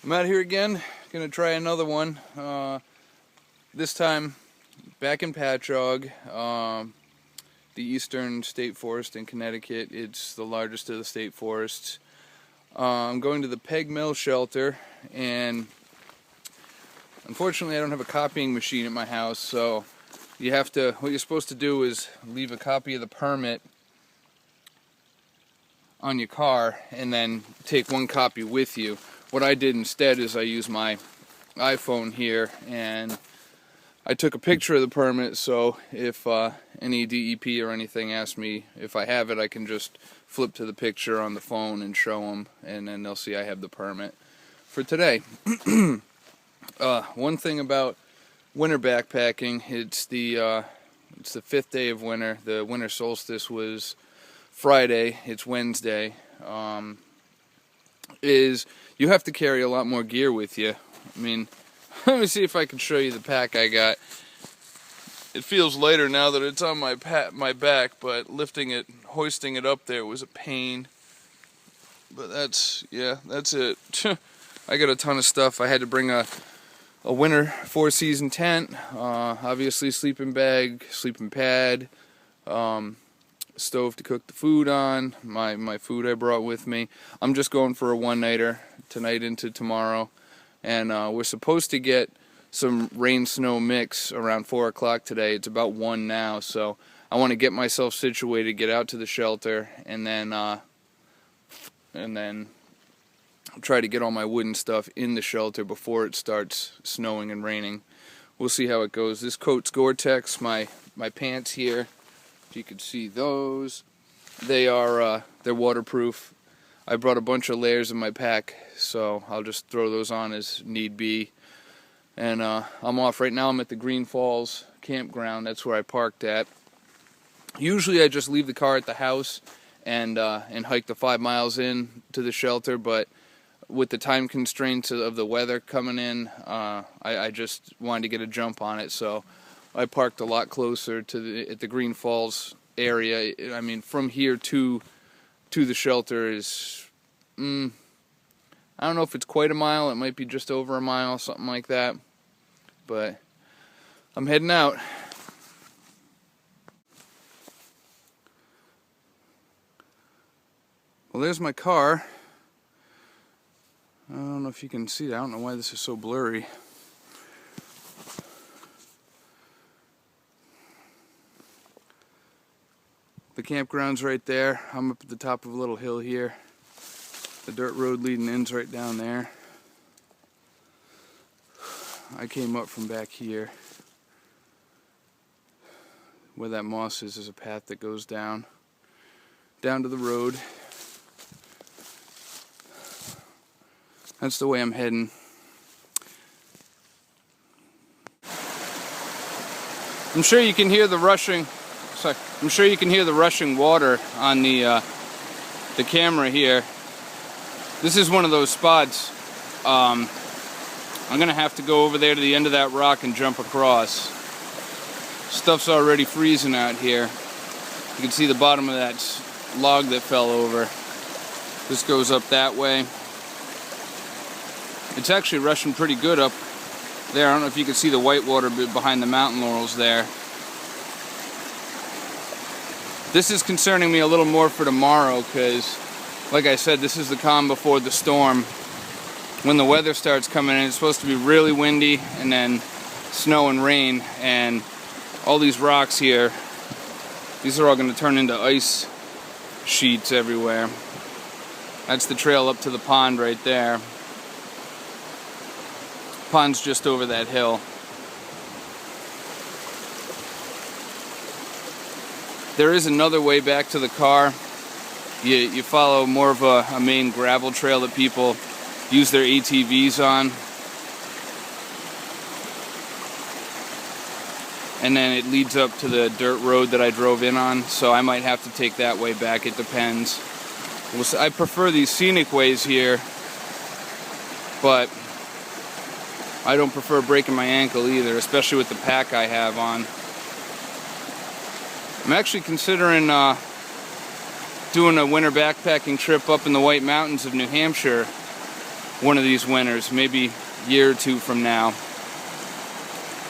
I'm out here again, gonna try another one. This time back in Pachaug, the Eastern State Forest in Connecticut. It's the largest of the state forests. I'm going to the Peg Mill shelter, and unfortunately I don't have a copying machine at my house, so what you're supposed to do is leave a copy of the permit on your car and then take one copy with you. What I did instead is I used my iPhone here and I took a picture of the permit, so if any DEP or anything asks me if I have it, I can just flip to the picture on the phone and show them, and then they'll see I have the permit for today. One thing about winter backpacking, it's the 5th day of winter. The winter solstice was Friday. It's Wednesday. Is you have to carry a lot more gear with you. I mean, let me see if I can show you the pack I got. It feels lighter now that it's on my back, but hoisting it up there was a pain. But that's it. I got a ton of stuff. I had to bring a winter 4-season tent, obviously sleeping bag, sleeping pad, stove to cook the food on, my food I brought with me. I'm just going for a one-nighter tonight into tomorrow, and we're supposed to get some rain-snow mix around 4 o'clock today. It's about 1 now, so I want to get myself situated, get out to the shelter, and then try to get all my wooden stuff in the shelter before it starts snowing and raining. We'll see how it goes. This coat's Gore-Tex. My pants here, if you can see those, they're waterproof. I brought a bunch of layers in my pack, so I'll just throw those on as need be. And I'm off right now. I'm at the Green Falls campground. That's where I parked at. Usually I just leave the car at the house and hike the 5 miles in to the shelter, but with the time constraints of the weather coming in, I just wanted to get a jump on it, so I parked a lot closer at the Green Falls area. I mean, from here to the shelter is, I don't know if it's quite a mile. It might be just over a mile, something like that. But I'm heading out. Well, there's my car. I don't know if you can see that. I don't know why this is so blurry. The campground's right there. I'm up at the top of a little hill here. The dirt road leading in's right down there. I came up from back here. Where that moss is, there's a path that goes down to the road. That's the way I'm heading. I'm sure you can hear the rushing. I'm sure you can hear the rushing water on the camera here. This is one of those spots. I'm gonna have to go over there to the end of that rock and jump across. Stuff's already freezing out here. You can see the bottom of that log that fell over. This goes up that way. It's actually rushing pretty good up there. I don't know if you can see the white water behind the mountain laurels there. This is concerning me a little more for tomorrow because, like I said, this is the calm before the storm. When the weather starts coming in, it's supposed to be really windy and then snow and rain, and all these rocks here, these are all going to turn into ice sheets everywhere. That's the trail up to the pond right there. Pond's just over that hill. There is another way back to the car. You follow more of a main gravel trail that people use their ATVs on. And then it leads up to the dirt road that I drove in on, so I might have to take that way back. It depends. I prefer these scenic ways here, but I don't prefer breaking my ankle either, especially with the pack I have on. I'm actually considering doing a winter backpacking trip up in the White Mountains of New Hampshire one of these winters, maybe a year or two from now.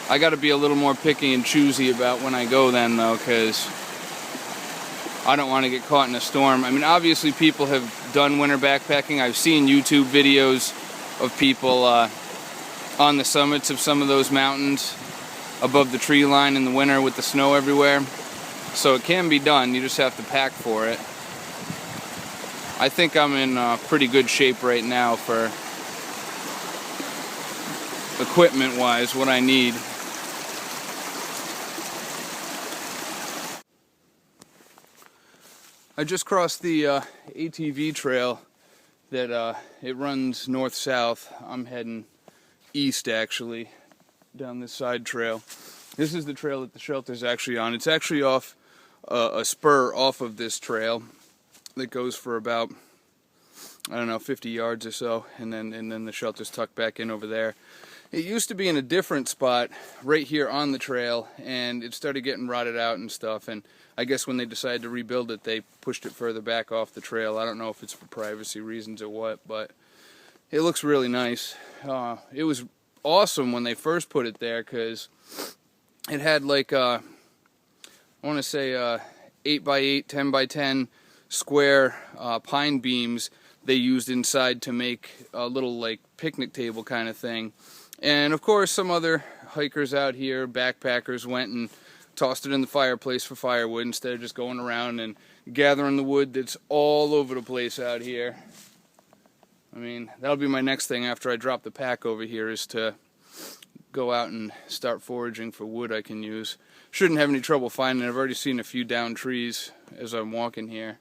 I got to be a little more picky and choosy about when I go then, though, because I don't want to get caught in a storm. I mean, obviously people have done winter backpacking. I've seen YouTube videos of people on the summits of some of those mountains above the tree line in the winter with the snow everywhere. So it can be done, you just have to pack for it. I think I'm in pretty good shape right now for equipment-wise, what I need. I just crossed the ATV trail that it runs north-south. I'm heading east, actually, down this side trail. This is the trail that the shelter's actually on. It's actually off a spur off of this trail that goes for about, I don't know, 50 yards or so, and then the shelter's tucked back in over there. It used to be in a different spot right here on the trail, and it started getting rotted out and stuff, and I guess when they decided to rebuild it, they pushed it further back off the trail. I don't know if it's for privacy reasons or what, but it looks really nice. It was awesome when they first put it there, because it had like, I want to say 8x8, 10x10 square pine beams they used inside to make a little like picnic table kind of thing. And of course some other hikers out here, backpackers, went and tossed it in the fireplace for firewood instead of just going around and gathering the wood that's all over the place out here. I mean, that'll be my next thing after I drop the pack over here, is to go out and start foraging for wood I can use. Shouldn't have any trouble finding it. I've already seen a few downed trees as I'm walking here.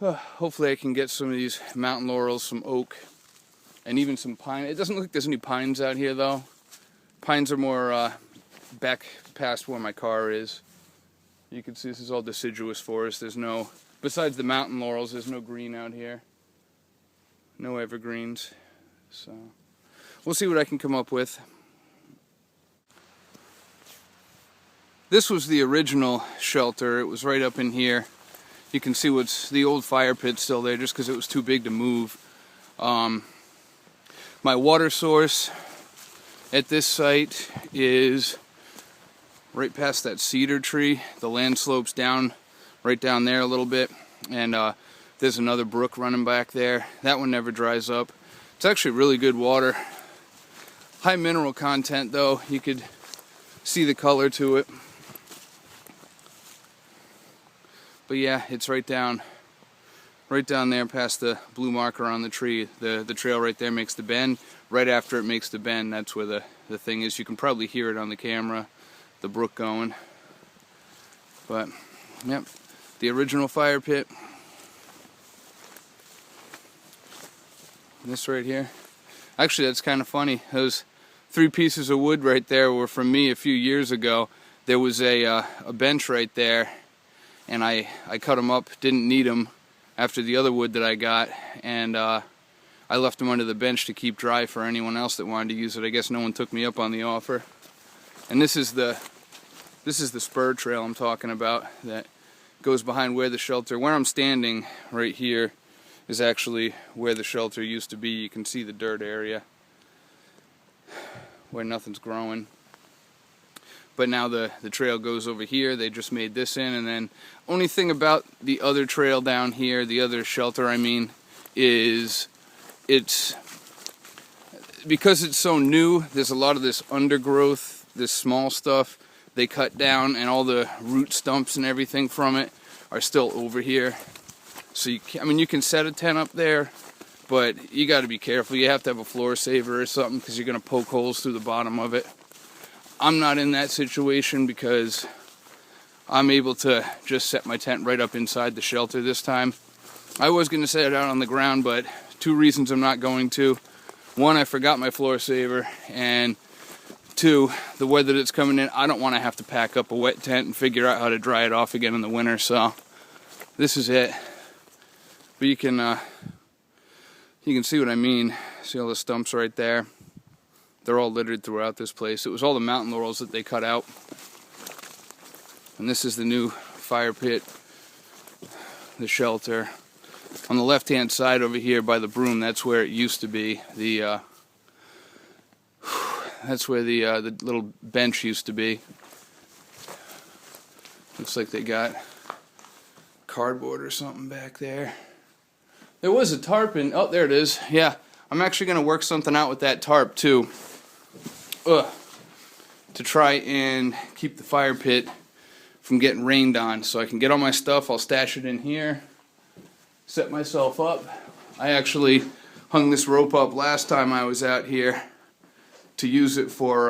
Hopefully I can get some of these mountain laurels, some oak, and even some pine. It doesn't look like there's any pines out here though. Pines are more back past where my car is. You can see this is all deciduous forest. There's no, besides the mountain laurels, there's no green out here. No evergreens. So we'll see what I can come up with. This was the original shelter. It was right up in here. You can see what's the old fire pit still there, just because it was too big to move. My water source at this site is right past that cedar tree. The land slopes down, right down there a little bit, and there's another brook running back there. That one never dries up. It's actually really good water. High mineral content though. You could see the color to it. But yeah, it's right down there past the blue marker on the tree. The trail right there makes the bend. Right after it makes the bend, that's where the thing is. You can probably hear it on the camera, the brook going. But, yep, the original fire pit. This right here. Actually, that's kind of funny. Those 3 pieces of wood right there were from me a few years ago. There was a bench right there, and I cut them up, didn't need them after the other wood that I got, and I left them under the bench to keep dry for anyone else that wanted to use it. I guess no one took me up on the offer. And this is the spur trail I'm talking about that goes behind where I'm standing right here is actually where the shelter used to be. You can see the dirt area where nothing's growing. But now the trail goes over here. They just made this in, and then only thing about the other trail down here, the other shelter I mean, is it's because it's so new, there's a lot of this undergrowth, this small stuff they cut down, and all the root stumps and everything from it are still over here. So you can set a tent up there, but you got to be careful. You have to have a floor saver or something, because you're going to poke holes through the bottom of it. I'm not in that situation because I'm able to just set my tent right up inside the shelter this time. I was going to set it out on the ground, but 2 reasons I'm not going to. 1, I forgot my floor saver, and 2, the weather that's coming in, I don't want to have to pack up a wet tent and figure out how to dry it off again in the winter, so this is it. But you can see what I mean. See all the stumps right there? They're all littered throughout this place. It was all the mountain laurels that they cut out. And this is the new fire pit, the shelter. on the left-hand side over here by the broom, that's where it used to be. That's where the little bench used to be. Looks like they got cardboard or something back there. There was a tarp in, oh, there it is. Yeah, I'm actually going to work something out with that tarp too. To try and keep the fire pit from getting rained on. So I can get all my stuff, I'll stash it in here, set myself up. I actually hung this rope up last time I was out here to use it for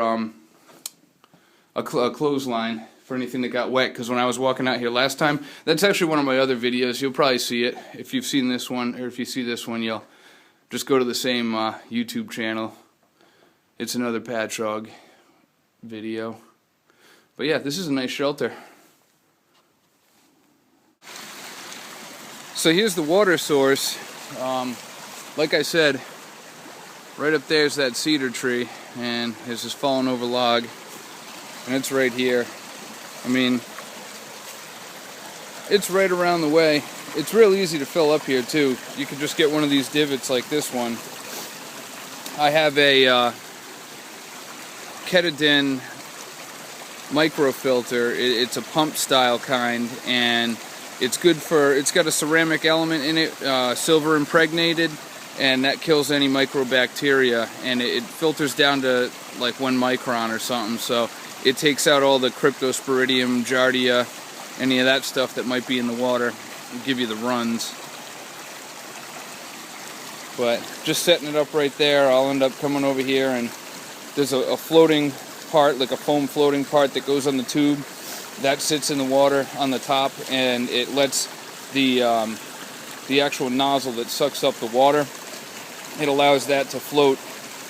a clothesline for anything that got wet, because when I was walking out here last time, that's actually one of my other videos. You'll probably see it. If you've seen this one, or if you see this one, you'll just go to the same YouTube channel. It's another Pachaug video. But yeah, this is a nice shelter. So here's the water source. Like I said, right up there's that cedar tree, and there's this fallen over log, and it's right here. I mean, it's right around the way. It's real easy to fill up here too. You can just get one of these divots like this one. I have a Ketadin microfilter. It's a pump style kind, and it's good for, it's got a ceramic element in it, silver impregnated, and that kills any microbacteria, and it filters down to like 1 micron or something, so it takes out all the cryptosporidium, giardia, any of that stuff that might be in the water. It'll give you the runs. But just setting it up right there, I'll end up coming over here, and there's a floating part, like a foam floating part that goes on the tube. That sits in the water on the top, and it lets the actual nozzle that sucks up the water, it allows that to float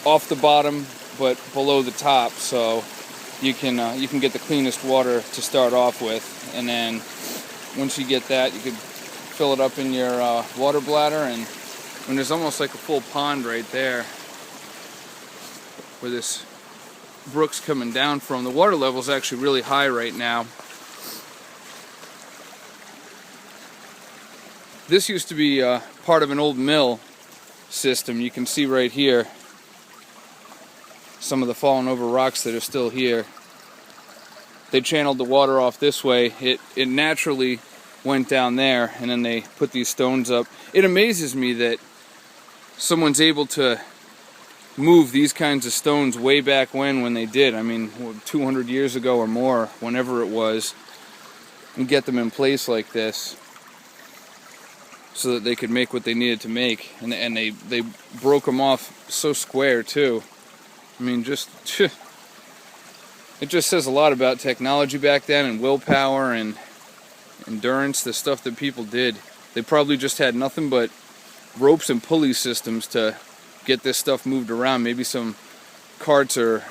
off the bottom but below the top, so you can get the cleanest water to start off with. And then once you get that, you could fill it up in your water bladder, and there's almost like a full pond right there where this brook's coming down from. The water level is actually really high right now. This used to be part of an old mill system. You can see right here some of the fallen over rocks that are still here. They channeled the water off this way. It naturally went down there, and then they put these stones up. It amazes me that someone's able to move these kinds of stones way back when they did. I mean, 200 years ago or more, whenever it was, and get them in place like this so that they could make what they needed to make. And they broke them off so square too. I mean, just it just says a lot about technology back then, and willpower and endurance, the stuff that people did. They probably just had nothing but ropes and pulley systems to get this stuff moved around. Maybe some carts or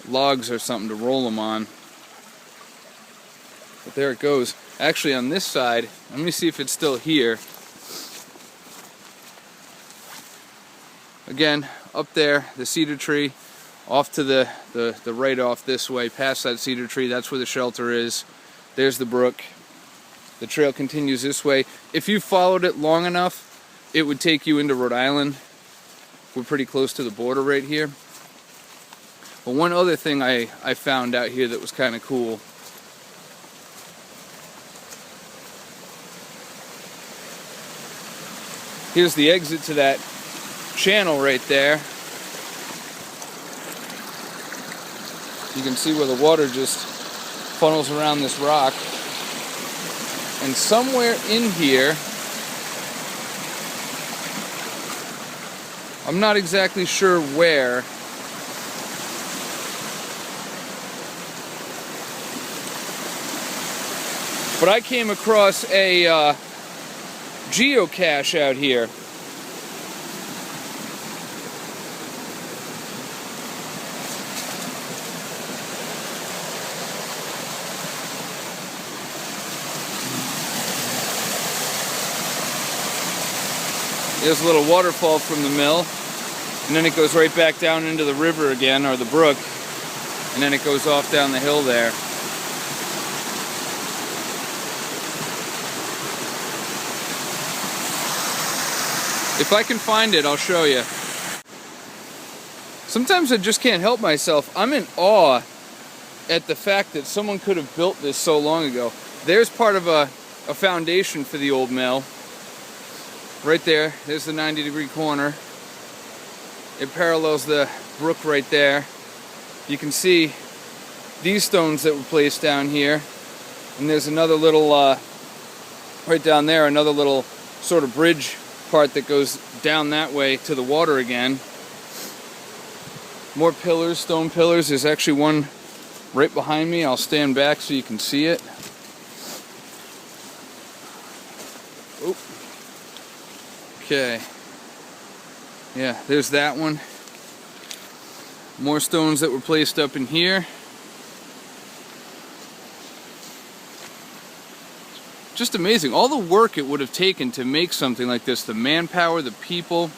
logs or something to roll them on. But there it goes. Actually, on this side, let me see if it's still here. Again, up there, the cedar tree, off to the right off this way, past that cedar tree, that's where the shelter is. There's the brook. The trail continues this way. If you followed it long enough, it would take you into Rhode Island. We're pretty close to the border right here. But one other thing I found out here that was kind of cool. Here's the exit to that channel right there. You can see where the water just funnels around this rock. And somewhere in here, I'm not exactly sure where, but I came across a geocache out here. There's a little waterfall from the mill, and then it goes right back down into the river again, or the brook, and then it goes off down the hill there. If I can find it, I'll show you. Sometimes I just can't help myself. I'm in awe at the fact that someone could have built this so long ago. There's part of a foundation for the old mill. Right there, there's the 90-degree corner. It parallels the brook right there. You can see these stones that were placed down here. And there's another little, right down there, another little sort of bridge part that goes down that way to the water again. More pillars, stone pillars. There's actually one right behind me. I'll stand back so you can see it. Oop. Okay. Yeah, there's that one. More stones that were placed up in here. Just amazing. All the work it would have taken to make something like this. The manpower, the people.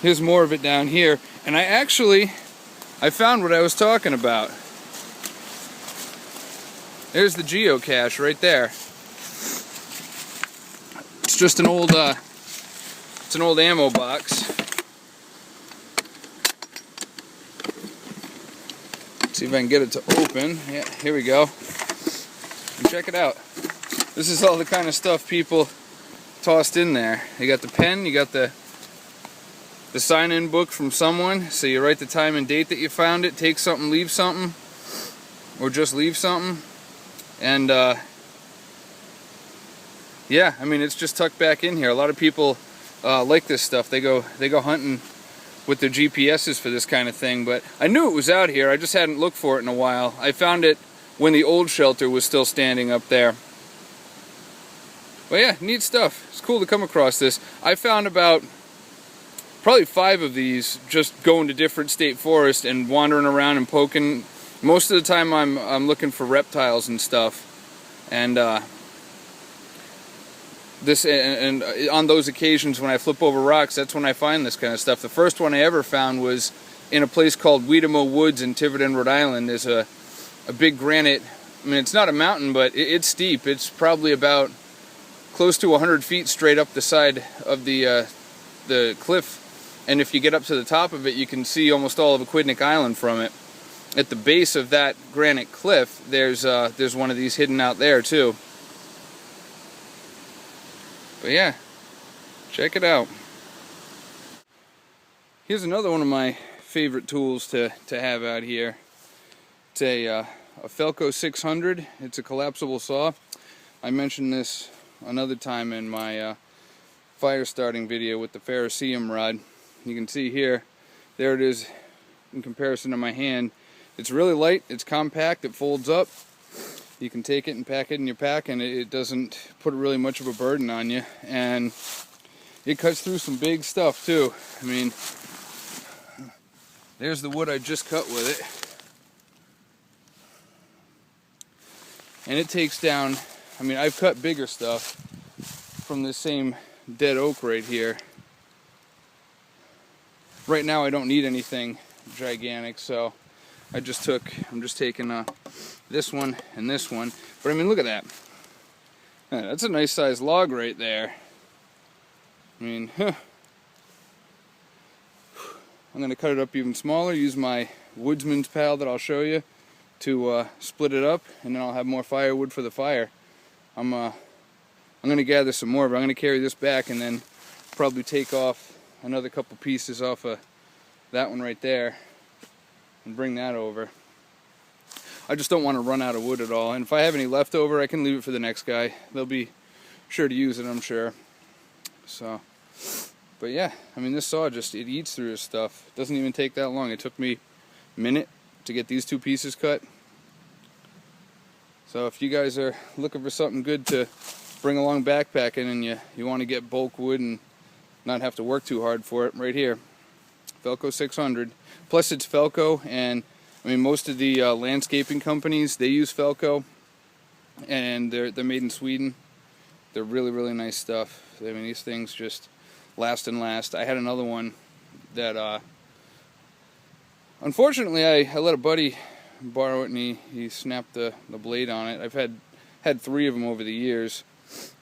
Here's more of it down here. And I found what I was talking about. There's the geocache right there. It's just an old, it's an old ammo box. Let's see if I can get it to open. Yeah, here we go. And check it out. This is all the kind of stuff people tossed in there. You got the pen, you got the sign-in book from someone, so you write the time and date that you found it, take something, leave something, or just leave something. And yeah, I mean, it's just tucked back in here. A lot of people like this stuff. They go hunting with their GPSs for this kind of thing, but I knew it was out here. I just hadn't looked for it in a while. I found it when the old shelter was still standing up there. But yeah, neat stuff. It's cool to come across this. I found about probably 5 of these just going to different state forests and wandering around and poking. Most of the time I'm looking for reptiles and stuff. And on those occasions when I flip over rocks, that's when I find this kind of stuff. The first one I ever found was in a place called Weedamo Woods in Tiverton, Rhode Island. There's a big granite, I mean, it's not a mountain, but it's steep. It's probably about close to 100 feet straight up the side of the cliff. And if you get up to the top of it, you can see almost all of Aquidneck Island from it. At the base of that granite cliff, there's one of these hidden out there too. But yeah, check it out. Here's another one of my favorite tools to have out here. It's a Felco 600. It's a collapsible saw. I mentioned this another time in my fire starting video with the ferrocerium rod. You can see here, there it is in comparison to my hand. It's really light, it's compact, it folds up. You can take it and pack it in your pack, and it doesn't put really much of a burden on you. And it cuts through some big stuff too. I mean, there's the wood I just cut with it. And it takes down, I mean, I've cut bigger stuff from this same dead oak right here. Right now I don't need anything gigantic, so I'm just taking this one and this one. But I mean, look at that. That's a nice sized log right there. I mean, I'm going to cut it up even smaller, use my woodsman's pal that I'll show you to split it up, and then I'll have more firewood for the fire. I'm going to gather some more, but I'm going to carry this back and then probably take off another couple pieces off of that one right there and bring that over. I just don't want to run out of wood at all, and if I have any left over, I can leave it for the next guy. They'll be sure to use it, I'm sure. So, but yeah, I mean, this saw it eats through this stuff. It doesn't even take that long. It took me a minute to get these 2 pieces cut. So if you guys are looking for something good to bring along backpacking, and you want to get bulk wood and not have to work too hard for it, right here, Felco 600. Plus it's Felco, and I mean, most of the landscaping companies, they use Felco, and they're made in Sweden. They're really, really nice stuff. I mean, these things just last and last. I had another one that unfortunately I let a buddy borrow it, and he snapped the blade on it. I've had 3 of them over the years.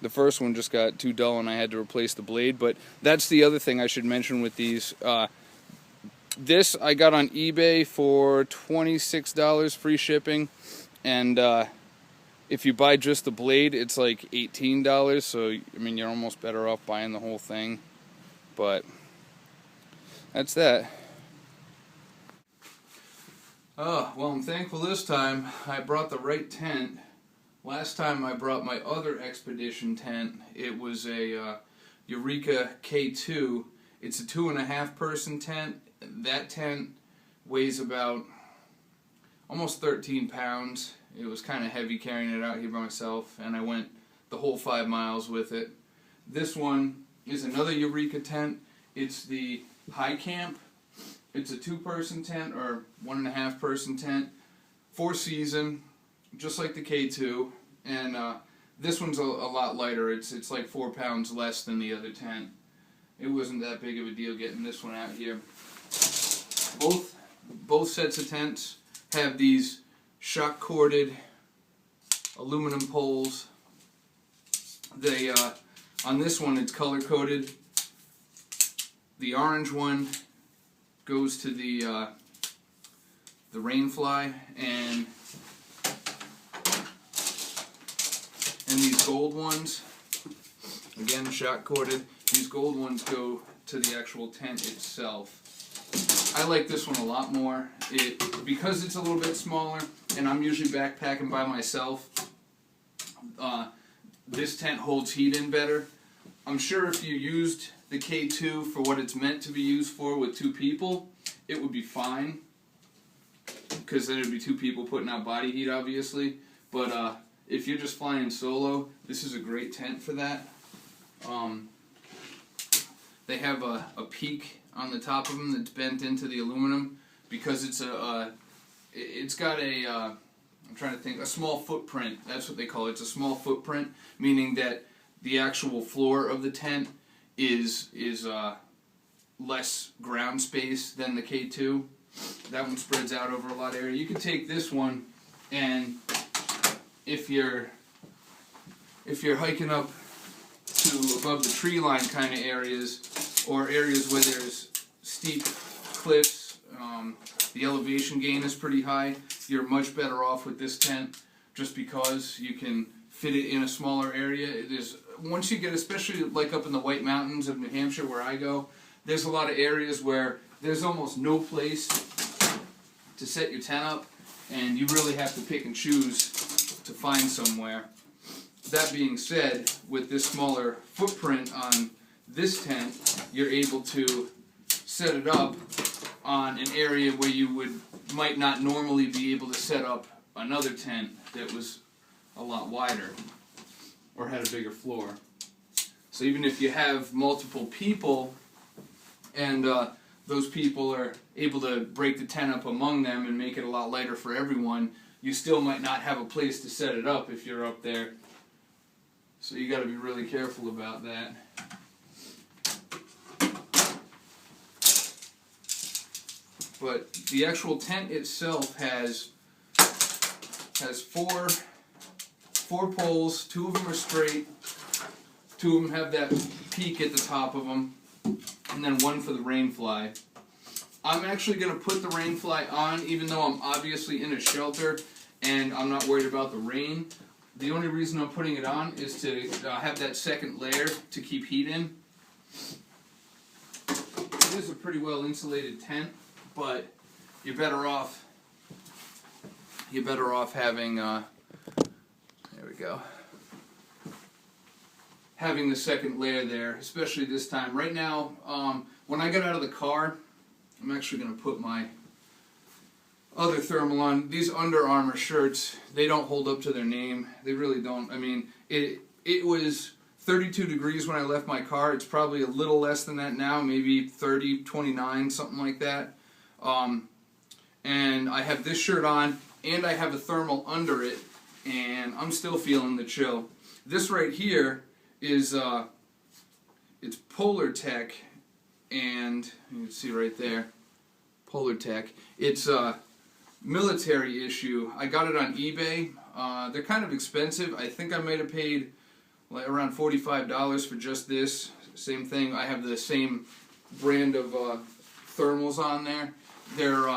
The first one just got too dull and I had to replace the blade. But that's the other thing I should mention with these. This I got on eBay for $26 free shipping, and if you buy just the blade, it's like $18. So I mean, you're almost better off buying the whole thing. But that's that. Oh, well, I'm thankful this time I brought the right tent. Last time I brought my other expedition tent. It was a Eureka K2. It's a 2.5 person tent. That tent weighs about almost 13 pounds. It was kind of heavy carrying it out here by myself, and I went the whole 5 miles with it. This one is another Eureka tent. It's the High Camp. It's a 2-person tent or 1.5 person tent, 4-season, just like the K2, and this one's a lot lighter. It's like 4 pounds less than the other tent. It wasn't that big of a deal getting this one out here. Both sets of tents have these shock corded aluminum poles. They on this one it's color coded. The orange one goes to the rainfly, and these gold ones, again shock corded. These gold ones go to the actual tent itself. I like this one a lot more. Because it's a little bit smaller, and I'm usually backpacking by myself, this tent holds heat in better. I'm sure if you used the K2 for what it's meant to be used for with 2 people, it would be fine, because then it would be 2 people putting out body heat, obviously. But if you're just flying solo, this is a great tent for that. They have a peak on the top of them that's bent into the aluminum, because it's got a I'm trying to think, a small footprint. That's what they call it. It's a small footprint, meaning that the actual floor of the tent is less ground space than the K2. That one spreads out over a lot of area. You can take this one, and if you're hiking up to above the tree line kind of areas, or areas where there's steep cliffs, the elevation gain is pretty high, you're much better off with this tent, just because you can fit it in a smaller area. Once you get, especially like up in the White Mountains of New Hampshire where I go, there's a lot of areas where there's almost no place to set your tent up, and you really have to pick and choose to find somewhere. That being said, with this smaller footprint on this tent, you're able to set it up on an area where you might not normally be able to set up another tent that was a lot wider or had a bigger floor. So even if you have multiple people, and those people are able to break the tent up among them and make it a lot lighter for everyone, you still might not have a place to set it up if you're up there. So you got to be really careful about that. But the actual tent itself has four poles. 2 of them are straight. 2 of them have that peak at the top of them, and then 1 for the rainfly. I'm actually going to put the rainfly on, even though I'm obviously in a shelter and I'm not worried about the rain. The only reason I'm putting it on is to have that second layer to keep heat in. It is a pretty well insulated tent, but you're better off having there we go, having the second layer there, especially this time. Right now, when I get out of the car, I'm actually going to put my other thermal on. These Under Armour shirts, they don't hold up to their name. They really don't. I mean, it was 32 degrees when I left my car. It's probably a little less than that now, maybe 30, 29, something like that. And I have this shirt on, and I have a thermal under it, and I'm still feeling the chill. This right here is it's Polar Tech, and you can see right there, Polar Tech. It's a military issue. I got it on eBay. They're kind of expensive. I think I might have paid like around $45 for just this. Same thing. I have the same brand of thermals on there. They're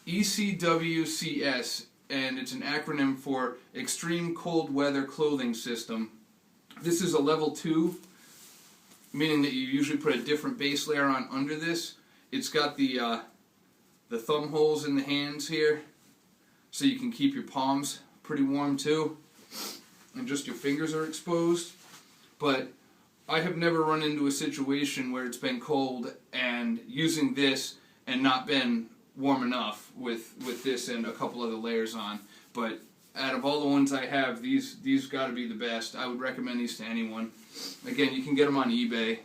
ECWCS, and it's an acronym for Extreme Cold Weather Clothing System. This is a level 2, meaning that you usually put a different base layer on under this. It's got the thumb holes in the hands here, so you can keep your palms pretty warm too, and just your fingers are exposed. But I have never run into a situation where it's been cold and using this and not been warm enough with this and a couple other layers on. But out of all the ones I have, these got to be the best. I would recommend these to anyone. Again, you can get them on eBay,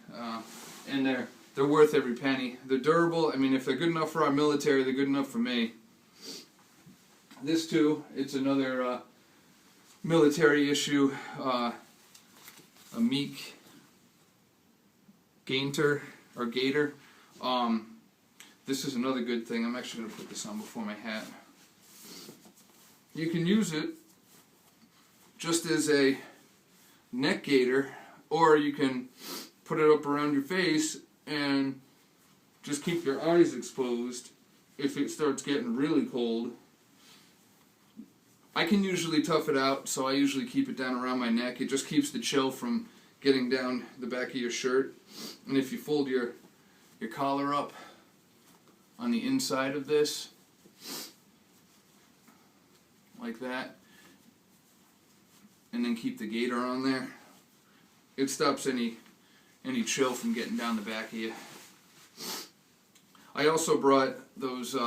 and they're worth every penny. They're durable. I mean, if they're good enough for our military, they're good enough for me. This too, it's another military issue, a Meek Gainter or Gator. This is another good thing. I'm actually going to put this on before my hat. You can use it just as a neck gaiter, or you can put it up around your face and just keep your eyes exposed if it starts getting really cold. I can usually tough it out, so I usually keep it down around my neck. It just keeps the chill from getting down the back of your shirt. And if you fold your collar up on the inside of this, like that, and then keep the gaiter on there, it stops any chill from getting down the back of you. I also brought those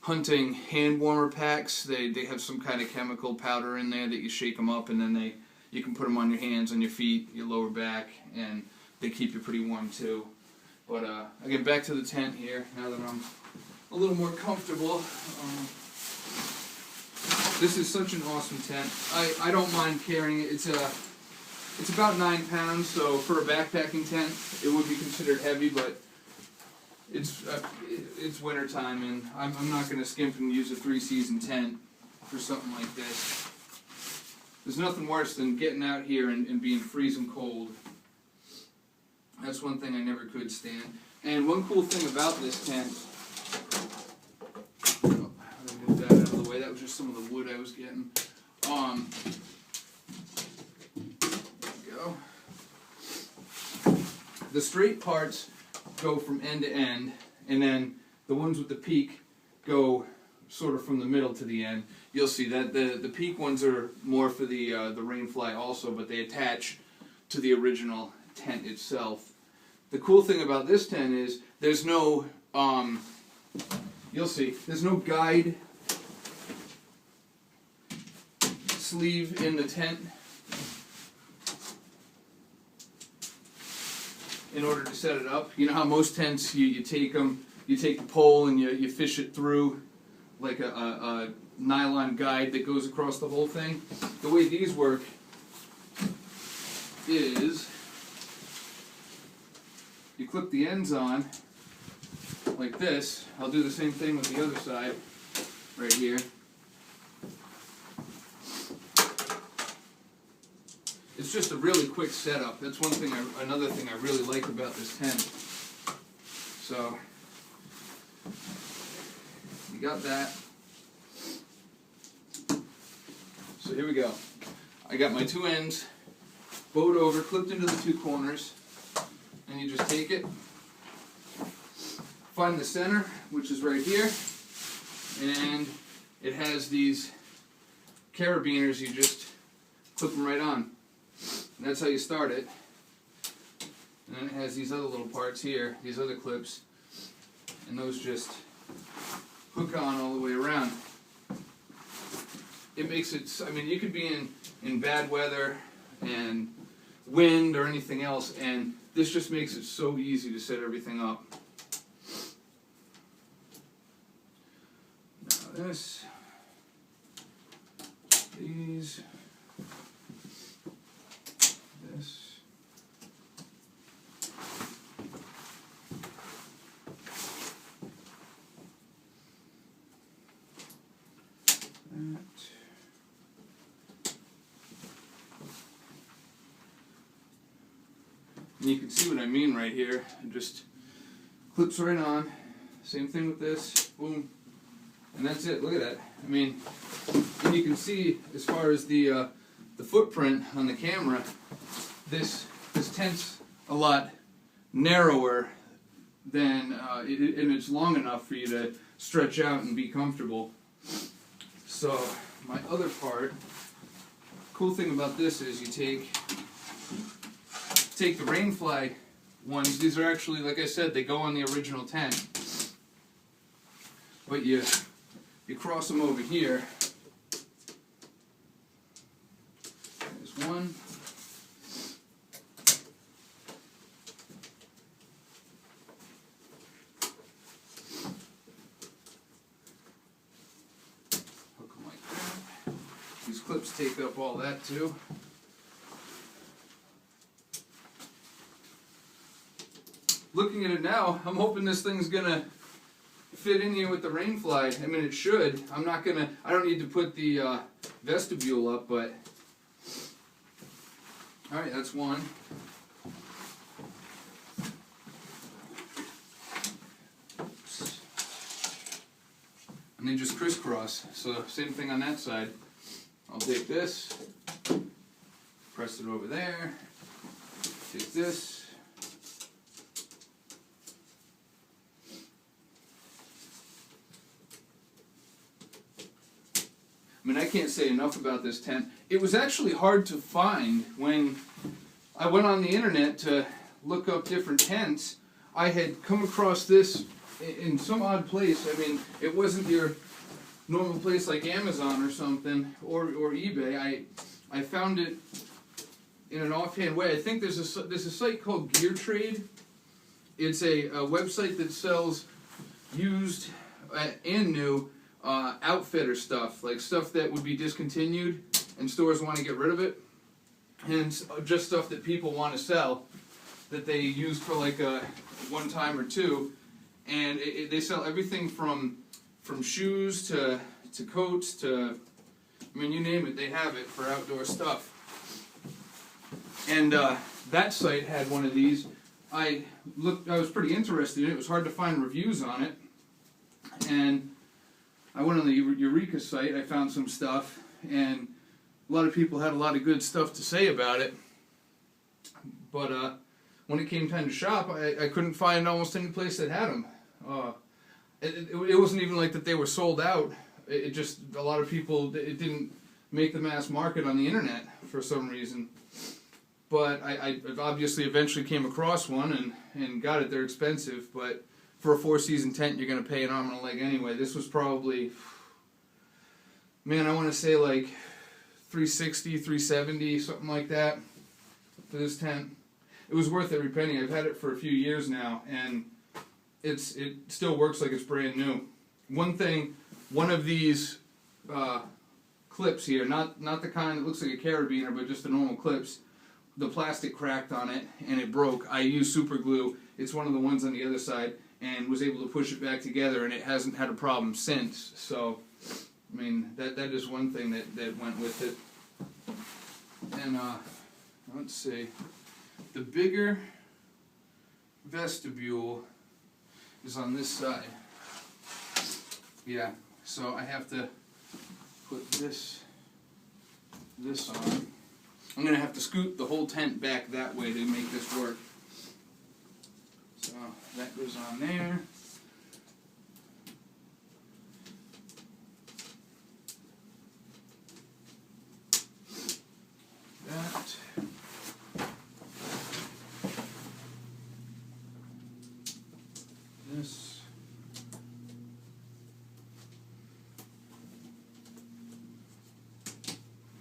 hunting hand warmer packs. They have some kind of chemical powder in there that you shake them up, and then you can put them on your hands, on your feet, your lower back, and they keep you pretty warm too. But again, back to the tent here, now that I'm a little more comfortable. This is such an awesome tent. I don't mind carrying it. It's about 9 pounds, so for a backpacking tent, it would be considered heavy, but it's winter time, and I'm not going to skimp and use a 3-season tent for something like this. There's nothing worse than getting out here and being freezing cold. That's one thing I never could stand. And one cool thing about this tent, I'm going to move that out of the way. That was just some of the wood I was getting. There we go. The straight parts go from end to end, and then the ones with the peak go sort of from the middle to the end. You'll see that the peak ones are more for the rainfly also, but they attach to the original tent itself. The cool thing about this tent is there's no, you'll see, there's no guide sleeve in the tent in order to set it up. You know how most tents, you take the pole and you fish it through like a nylon guide that goes across the whole thing. The way these work is you clip the ends on like this. I'll do the same thing with the other side right here. It's just a really quick setup. That's one thing, another thing I really like about this tent. So, you got that. So here we go. I got my 2 ends bowed over, clipped into the 2 corners, and you just take it, find the center, which is right here, and it has these carabiners. You just clip them right on. And that's how you start it. And then it has these other little parts here, these other clips, and those just hook on all the way around. It makes it, I mean, you could be in bad weather and wind or anything else, and this just makes it so easy to set everything up. Now this, these, this, that, And you can see what I mean right here. It just clips right on. Same thing with this. Boom. And that's it. Look at that. I mean, and you can see as far as the footprint on the camera, this tent's a lot narrower than and it's long enough for you to stretch out and be comfortable. So my other part, cool thing about this is you take the rainfly ones. These are actually, like I said, they go on the original tent, but you cross them over here. There's one. Hook them like that. These clips take up all that too. Looking at it now, I'm hoping this thing's gonna fit in here with the rain slide. I mean, it should. I don't need to put the vestibule up, but alright, that's one. Oops. And they just crisscross. So same thing on that side. I'll take this, press it over there, take this. I mean, I can't say enough about this tent. It was actually hard to find when I went on the internet to look up different tents. I had come across this in some odd place. I mean, it wasn't your normal place like Amazon or something, or eBay. I found it in an offhand way. I think there's a site called Gear Trade. It's a website that sells used and new outfitter stuff, like stuff that would be discontinued and stores want to get rid of it, and just stuff that people want to sell that they use for like a one time or two. And they sell everything from shoes to coats to, I mean, you name it, they have it for outdoor stuff. And that site had one of these. I was pretty interested in it. It was hard to find reviews on it, and I went on the Eureka site. I found some stuff, and a lot of people had a lot of good stuff to say about it. But when it came time to shop, I couldn't find almost any place that had them. It wasn't even like that they were sold out. It just, a lot of people, it didn't make the mass market on the internet for some reason. But I obviously eventually came across one and got it. They're expensive, but for a 4-season tent, you're going to pay an arm and a leg anyway. This was probably, man, I want to say like $360, $370, something like that for this tent. It was worth every penny. I've had it for a few years now, and it still works like it's brand new. One of these clips here, not the kind that looks like a carabiner, but just the normal clips, the plastic cracked on it and it broke. I used super glue. It's one of the ones on the other side, and was able to push it back together, and it hasn't had a problem since. So, I mean, that is one thing that went with it. And let's see, the bigger vestibule is on this side. Yeah, so I have to put this on. I'm going to have to scoot the whole tent back that way to make this work. So that goes on there. That. This.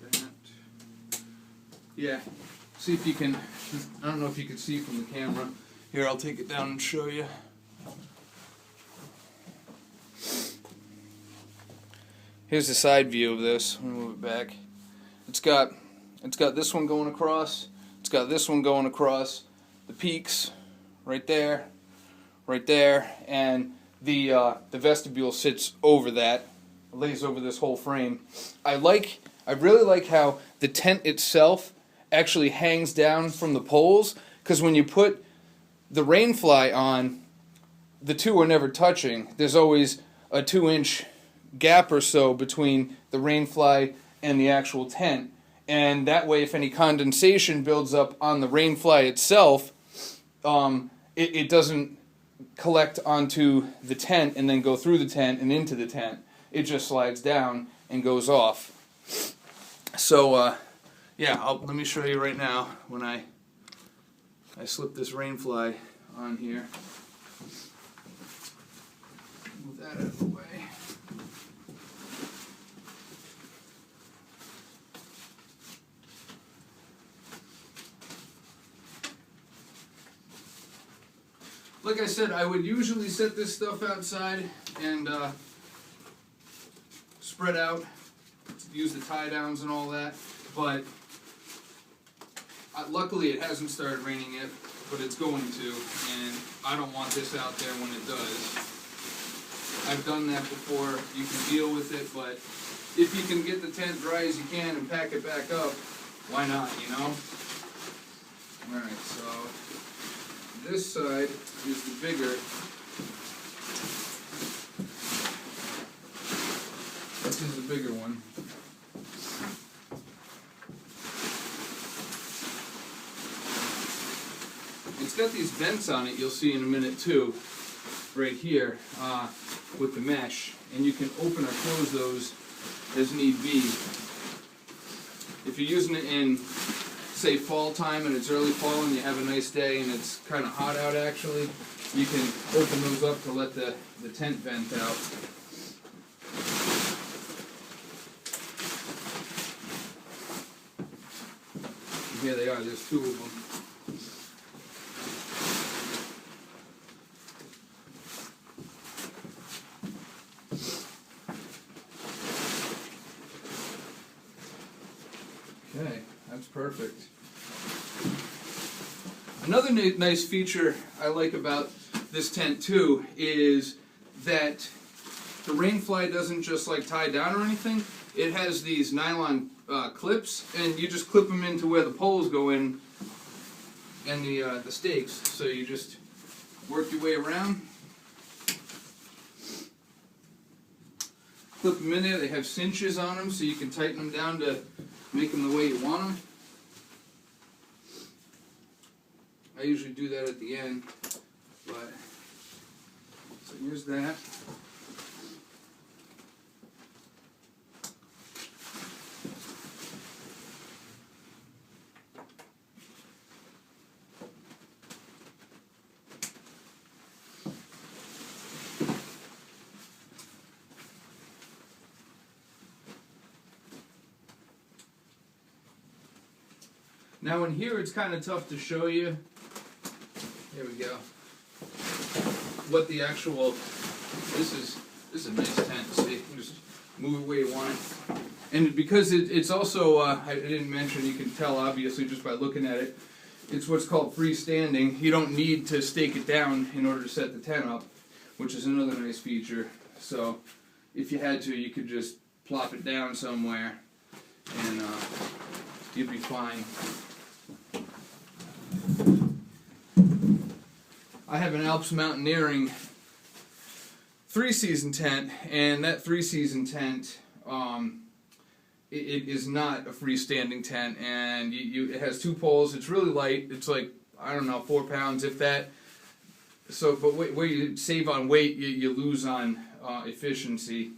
That. Yeah. See if you can, I don't know if you can see from the camera. Here, I'll take it down and show you. Here's the side view of this. Let me move it back. It's got this one going across. It's got this one going across. The peaks, right there, and the vestibule sits over that, lays over this whole frame. I really like how the tent itself actually hangs down from the poles, because when you put the rain fly on, the two are never touching. There's always a 2-inch gap or so between the rain fly and the actual tent, and that way if any condensation builds up on the rain fly itself, it doesn't collect onto the tent and then go through the tent and into the tent. It just slides down and goes off. So yeah, let me show you right now when I slip this rain fly on here. Move that out of the way. Like I said, I would usually set this stuff outside and spread out, use the tie downs and all that, but luckily it hasn't started raining yet, but it's going to, and I don't want this out there when it does. I've done that before. You can deal with it, but if you can get the tent dry as you can and pack it back up, why not, you know? Alright, so this side is the bigger. This is the bigger one. It's got these vents on it, you'll see in a minute too, right here, with the mesh, and you can open or close those as need be. If you're using it in, say, fall time and it's early fall and you have a nice day and it's kind of hot out actually, you can open those up to let the tent vent out. And here they are, there's two of them. Okay, that's perfect. Another nice feature I like about this tent too is that the rain fly doesn't just like tie down or anything. It has these nylon clips, and you just clip them into where the poles go in and the stakes. So you just work your way around, clip them in there. They have cinches on them, so you can tighten them down to make them the way you want them. I usually do that at the end, but so here's that. Now in here it's kind of tough to show you. Here we go. What the actual, this is a nice tent, see? You just move it where you want it. And because it's also, I didn't mention, you can tell obviously just by looking at it, it's what's called freestanding. You don't need to stake it down in order to set the tent up, which is another nice feature. So if you had to, you could just plop it down somewhere and you'd be fine. I have an Alps Mountaineering 3-season tent, and that 3-season tent, it is not a freestanding tent, and it has 2 poles. It's really light. It's like, I don't know, 4 pounds, if that. So, but where you save on weight, you lose on efficiency.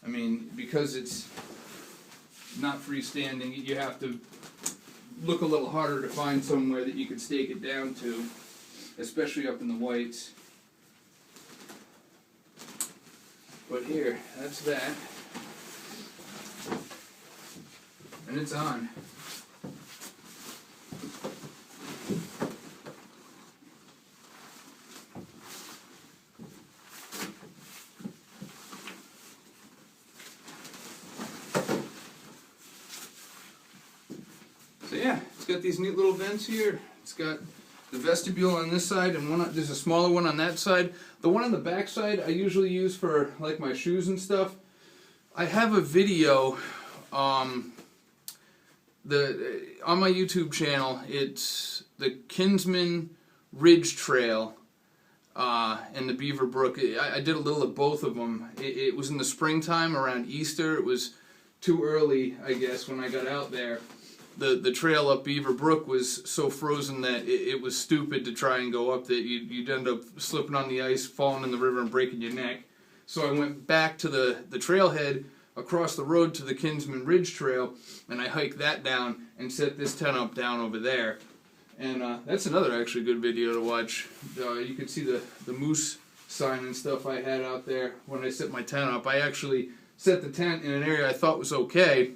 I mean, because it's not freestanding, you have to look a little harder to find somewhere that you could stake it down to, especially up in the whites. But here, that's that. And it's on. So yeah, it's got these neat little vents here. It's got the vestibule on this side, and there's a smaller one on that side. The one on the back side I usually use for like my shoes and stuff. I have a video on my YouTube channel. It's the Kinsman Ridge Trail and the Beaver Brook. I did a little of both of them. It was in the springtime around Easter. It was too early, I guess, when I got out there. The trail up Beaver Brook was so frozen that it was stupid to try and go up that you'd end up slipping on the ice, falling in the river, and breaking your neck. So I went back to the trailhead across the road to the Kinsman Ridge Trail, and I hiked that down and set this tent up down over there. And that's another actually good video to watch. You can see the moose sign and stuff I had out there when I set my tent up. I actually set the tent in an area I thought was okay,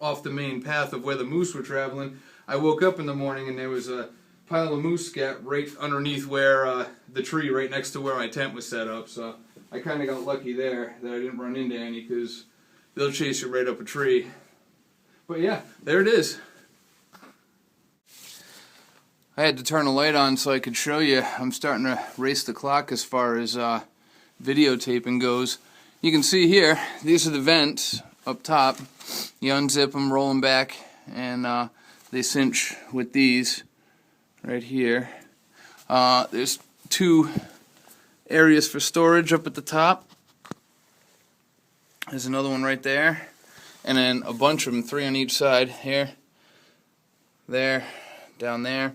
off the main path of where the moose were traveling. I woke up in the morning and there was a pile of moose scat right underneath where the tree right next to where my tent was set up. So I kind of got lucky there that I didn't run into any, because they'll chase you right up a tree. But yeah, there it is. I had to turn a light on so I could show you. I'm starting to race the clock as far as videotaping goes. You can see here, these are the vents up top. You unzip them, roll them back, and they cinch with these right here. There's 2 areas for storage up at the top. There's another one right there, and then a bunch of them, 3 on each side here, there, down there.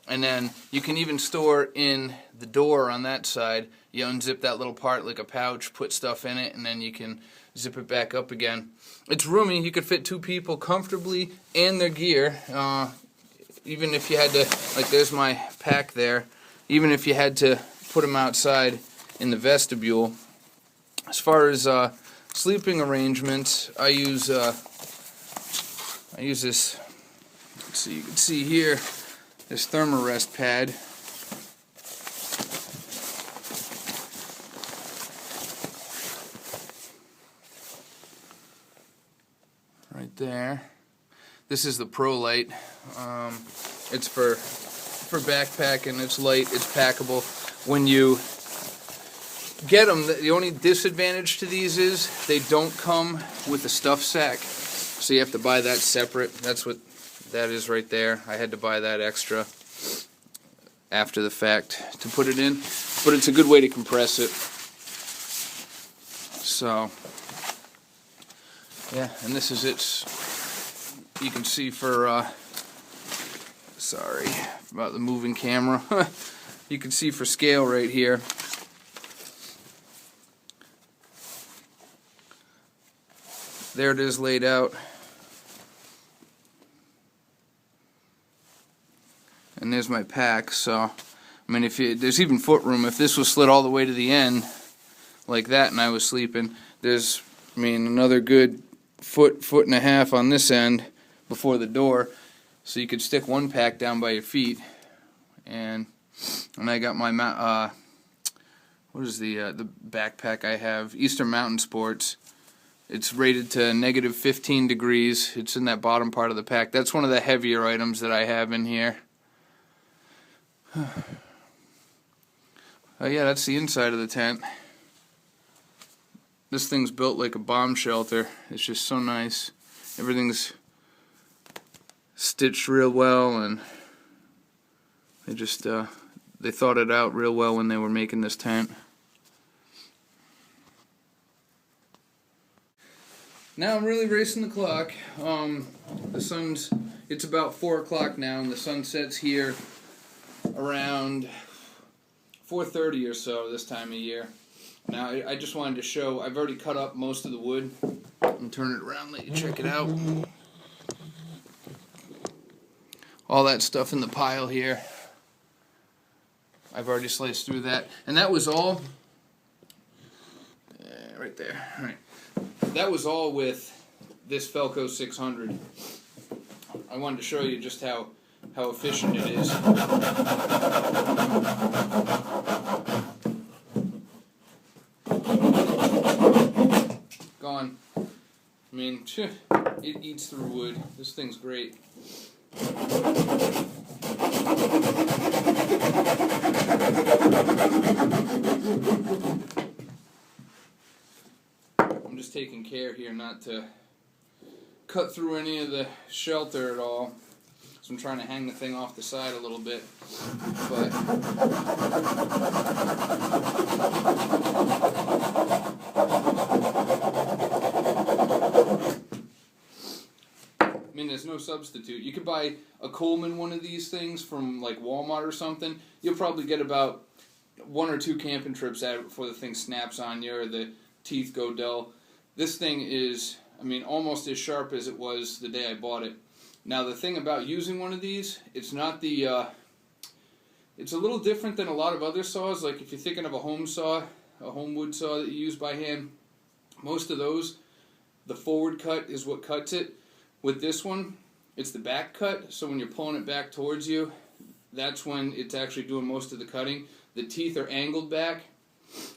And then you can even store in the door on that side. You unzip that little part like a pouch, put stuff in it, and then you can zip it back up again. It's roomy. You could fit 2 people comfortably and their gear. Even if you had to, like, there's my pack there, even if you had to put them outside in the vestibule. As far as sleeping arrangements, I use this. So you can see here, this thermarest pad. Right there. This is the Pro Light. It's for backpacking. It's light. It's packable. When you get them, the only disadvantage to these is they don't come with a stuff sack, so you have to buy that separate. That's what that is right there. I had to buy that extra after the fact to put it in, but it's a good way to compress it. So yeah, and this is its, you can see for sorry about the moving camera. You can see for scale right here. There it is laid out. And there's my pack. So, I mean, if you, there's even foot room. If this was slid all the way to the end like that and I was sleeping, there's, I mean, another good foot and a half on this end before the door. So you could stick one pack down by your feet. And I got my, what is the backpack I have? Eastern Mountain Sports. It's rated to negative 15 degrees. It's in that bottom part of the pack. That's one of the heavier items that I have in here. Oh yeah, that's the inside of the tent. This thing's built like a bomb shelter. It's just so nice. Everything's stitched real well, and they just they thought it out real well when they were making this tent. Now I'm really racing the clock. It's about 4 o'clock now, and the sun sets here around 4:30 or so this time of year. Now I just wanted to show, I've already cut up most of the wood and turn it around, let you check it out. All that stuff in the pile here, I've already sliced through that, and that was all right there. All right. That was all with this Felco 600. I wanted to show you just how efficient it is. Gone. I mean, it eats through wood. This thing's great. I'm just taking care here not to cut through any of the shelter at all. So I'm trying to hang the thing off the side a little bit, but I mean, there's no substitute. You could buy a Coleman one of these things from like Walmart or something. You'll probably get about 1 or 2 camping trips at it before the thing snaps on you or the teeth go dull. This thing is, I mean, almost as sharp as it was the day I bought it. Now, the thing about using one of these, it's not the, it's a little different than a lot of other saws. Like if you're thinking of a home saw, a home wood saw that you use by hand, most of those, the forward cut is what cuts it. With this one, it's the back cut, so when you're pulling it back towards you, that's when it's actually doing most of the cutting. The teeth are angled back,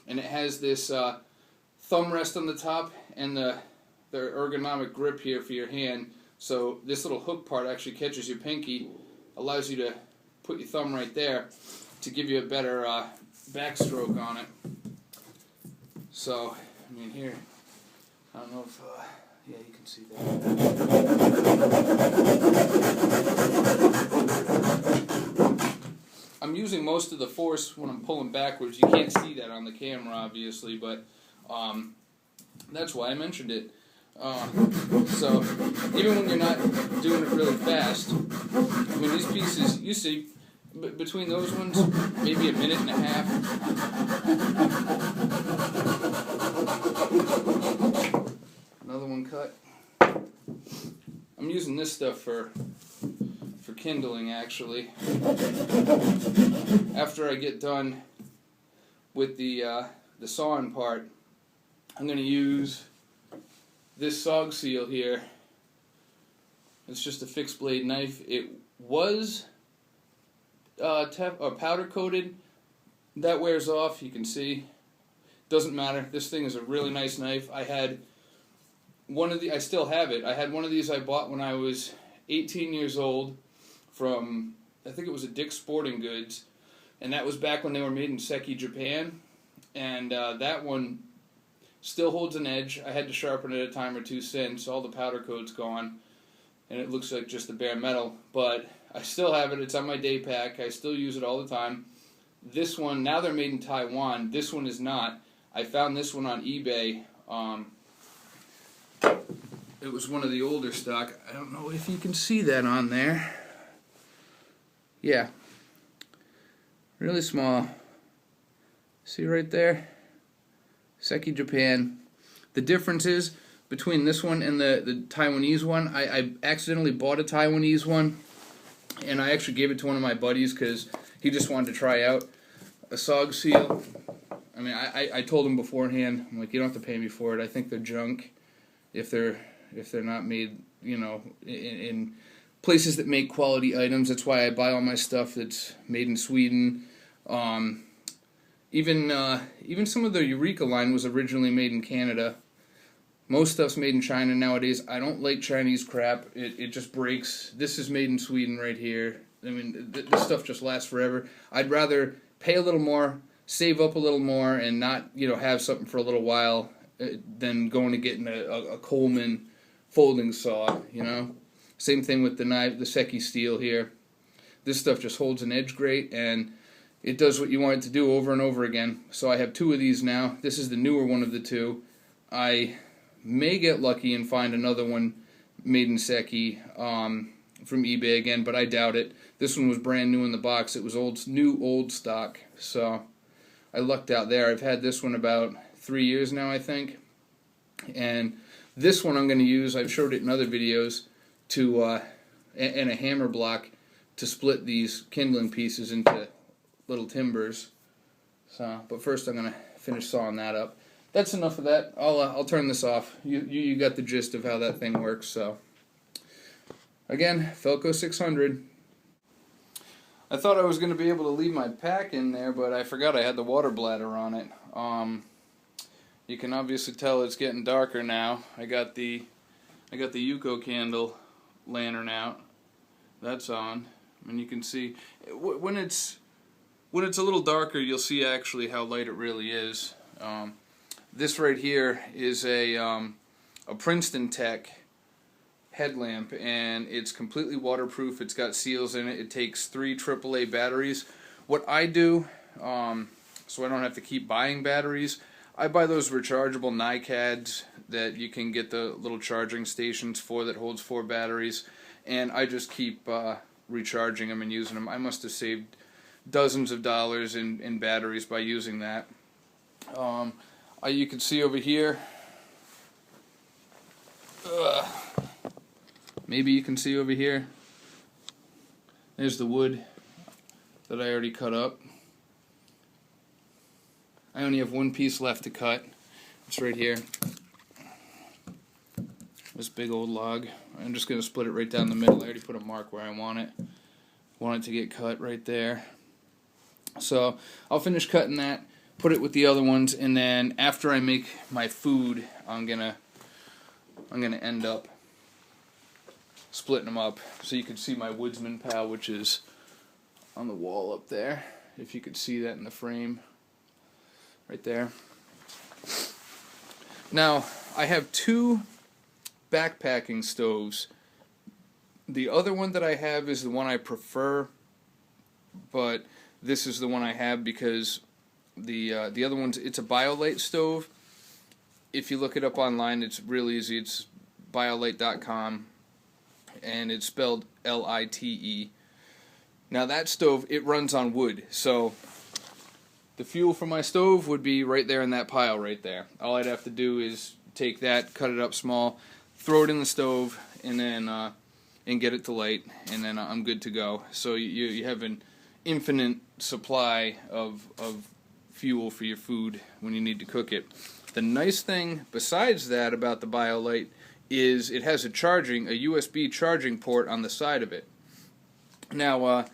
and it has this thumb rest on the top and the ergonomic grip here for your hand. So this little hook part actually catches your pinky, allows you to put your thumb right there to give you a better backstroke on it. So, I mean here, I don't know if, yeah, you can see that. I'm using most of the force when I'm pulling backwards. You can't see that on the camera, obviously, but that's why I mentioned it. So, even when you're not doing it really fast, I mean, these pieces, you see, between those ones, maybe a minute and a half. Another one cut. I'm using this stuff for kindling, actually. After I get done with the sawing part, I'm going to use this Pachaug seal here. It's just a fixed blade knife. It was powder coated. That wears off, you can see. Doesn't matter. This thing is a really nice knife. I had one of the, I still have it. I had one of these I bought when I was 18 years old from, I think it was a Dick's Sporting Goods, and that was back when they were made in Seki, Japan, and that one still holds an edge. I had to sharpen it a time or two since. All the powder coat's gone, and it looks like just the bare metal, but I still have it. It's on my day pack. I still use it all the time. This one, now they're made in Taiwan. This one is not. I found this one on eBay. It was one of the older stock. I don't know if you can see that on there. Yeah. Really small. See right there? Seki, Japan. The difference is between this one and the Taiwanese one. I accidentally bought a Taiwanese one, and I actually gave it to one of my buddies because he just wanted to try out a Pachaug seal. I mean, I told him beforehand, I'm like, you don't have to pay me for it. I think they're junk if they're not made, you know, in places that make quality items. That's why I buy all my stuff that's made in Sweden. Even some of the Eureka line was originally made in Canada. Most stuff's made in China nowadays. I don't like Chinese crap. It just breaks. This is made in Sweden right here. I mean, this stuff just lasts forever. I'd rather pay a little more, save up a little more, and not, you know, have something for a little while than going to getting a Coleman folding saw, you know. Same thing with the knife, the Seki steel here. This stuff just holds an edge great, and it does what you want it to do over and over again. So I have 2 of these now. This is the newer one of the 2. I may get lucky and find another one made in Seki from eBay again, but I doubt it. This one was brand new in the box. It was old stock, so I lucked out there. I've had this one about 3 years now, I think. And this one I'm going to use, I've showed it in other videos, to and a hammer block to split these kindling pieces into little timbers. So, but first I'm going to finish sawing that up. That's enough of that. I'll turn this off. You got the gist of how that thing works. So, again, Felco 600. I thought I was going to be able to leave my pack in there, but I forgot I had the water bladder on it. You can obviously tell it's getting darker now. I got the Yuko candle lantern out. That's on, and you can see when it's a little darker, you'll see actually how light it really is. This right here is a Princeton Tech headlamp, and it's completely waterproof. It's got seals in it. It takes 3 AAA batteries. What I do, so I don't have to keep buying batteries, I buy those rechargeable NiCads that you can get the little charging stations for that holds 4 batteries, and I just keep recharging them and using them. I must have saved dozens of dollars in batteries by using that. You can see over here, maybe you can see over here, there's the wood that I already cut up. I only have one piece left to cut. It's right here. This big old log. I'm just going to split it right down the middle. I already put a mark where I want it. Want it to get cut right there. So I'll finish cutting that, put it with the other ones, and then after I make my food, I'm gonna end up splitting them up. So you can see my Woodsman pal, which is on the wall up there. If you could see that in the frame. Right there. Now, I have 2 backpacking stoves. The other one that I have is the one I prefer, but this is the one I have because the other one's, it's a BioLite stove. If you look it up online, it's real easy. It's biolite.com, and it's spelled L-I-T-E. Now that stove, it runs on wood, so the fuel for my stove would be right there in that pile right there. All I'd have to do is take that, cut it up small, throw it in the stove, and then and get it to light, and then I'm good to go. So you have an infinite supply of fuel for your food when you need to cook it. The nice thing besides that about the BioLite is it has a USB charging port on the side of it. Now,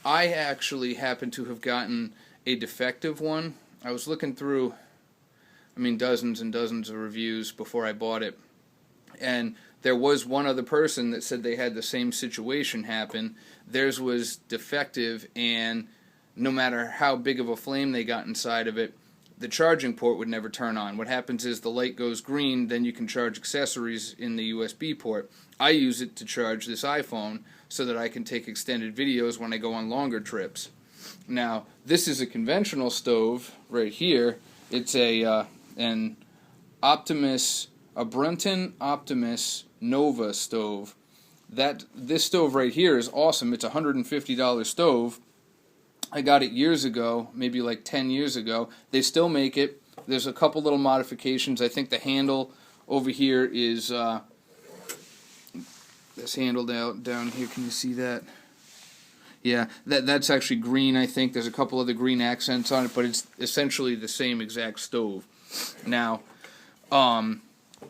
I actually happen to have gotten a defective one. I was looking through, dozens and dozens of reviews before I bought it, and there was one other person that said they had the same situation happen. Theirs was defective, and no matter how big of a flame they got inside of it, the charging port would never turn on. What happens is the light goes green, then you can charge accessories in the USB port. I use it to charge this iPhone so that I can take extended videos when I go on longer trips. Now, this is a conventional stove right here. It's a Brunton Optimus Nova stove. This stove right here is awesome. It's a $150 stove. I got it years ago, maybe like 10 years ago. They still make it. There's a couple little modifications. I think the handle over here is this handle down here. Can you see that? Yeah, that's actually green, I think. There's a couple other green accents on it, but it's essentially the same exact stove. Now,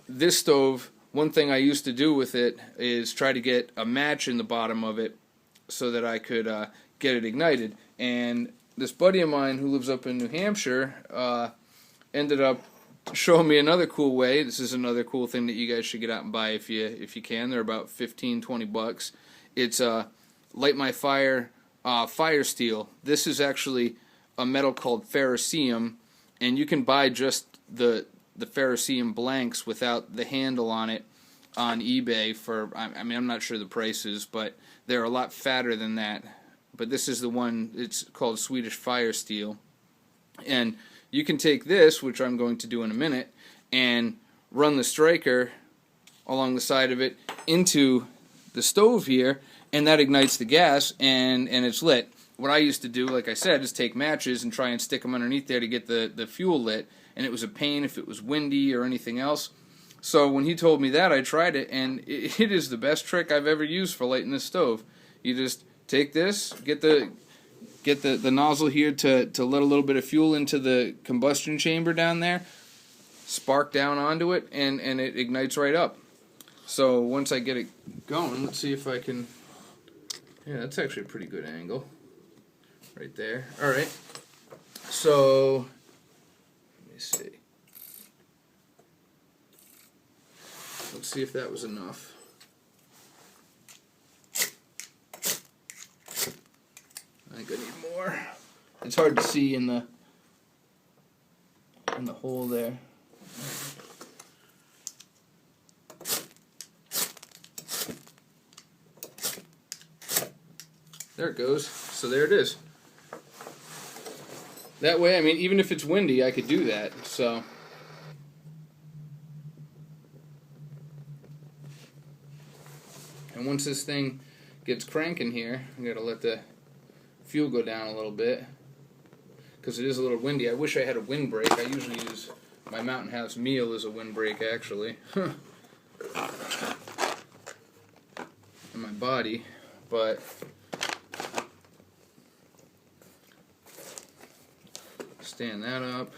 this stove, one thing I used to do with it is try to get a match in the bottom of it so that I could get it ignited. And this buddy of mine who lives up in New Hampshire ended up showing me another cool way. This is another cool thing that you guys should get out and buy if you can. They're about $15-20. It's Light My Fire fire steel. This is actually a metal called ferrocerium, and you can buy just the ferrocerium blanks without the handle on it on eBay for, I'm not sure the prices, but they're a lot fatter than that. But this is the one, it's called Swedish Fire Steel. And you can take this, which I'm going to do in a minute, and run the striker along the side of it into the stove here, and that ignites the gas, and it's lit. What I used to do, like I said, is take matches and try and stick them underneath there to get the fuel lit, and it was a pain if it was windy or anything else. So when he told me that, I tried it, and it is the best trick I've ever used for lighting this stove. You just take this, get the nozzle here to let a little bit of fuel into the combustion chamber down there, spark down onto it, and it ignites right up. So once I get it going, let's see if I can... Yeah, that's actually a pretty good angle. Right there. Alright. So, let me see. Let's see if that was enough. I think I need more. It's hard to see in the hole there. There it goes. So there it is. That way, I mean, even if it's windy, I could do that. So. And once this thing gets cranking here, I gotta let the fuel go down a little bit because it is a little windy. I wish I had a windbreak. I usually use my Mountain House meal as a windbreak, actually. In my body, but stand that up.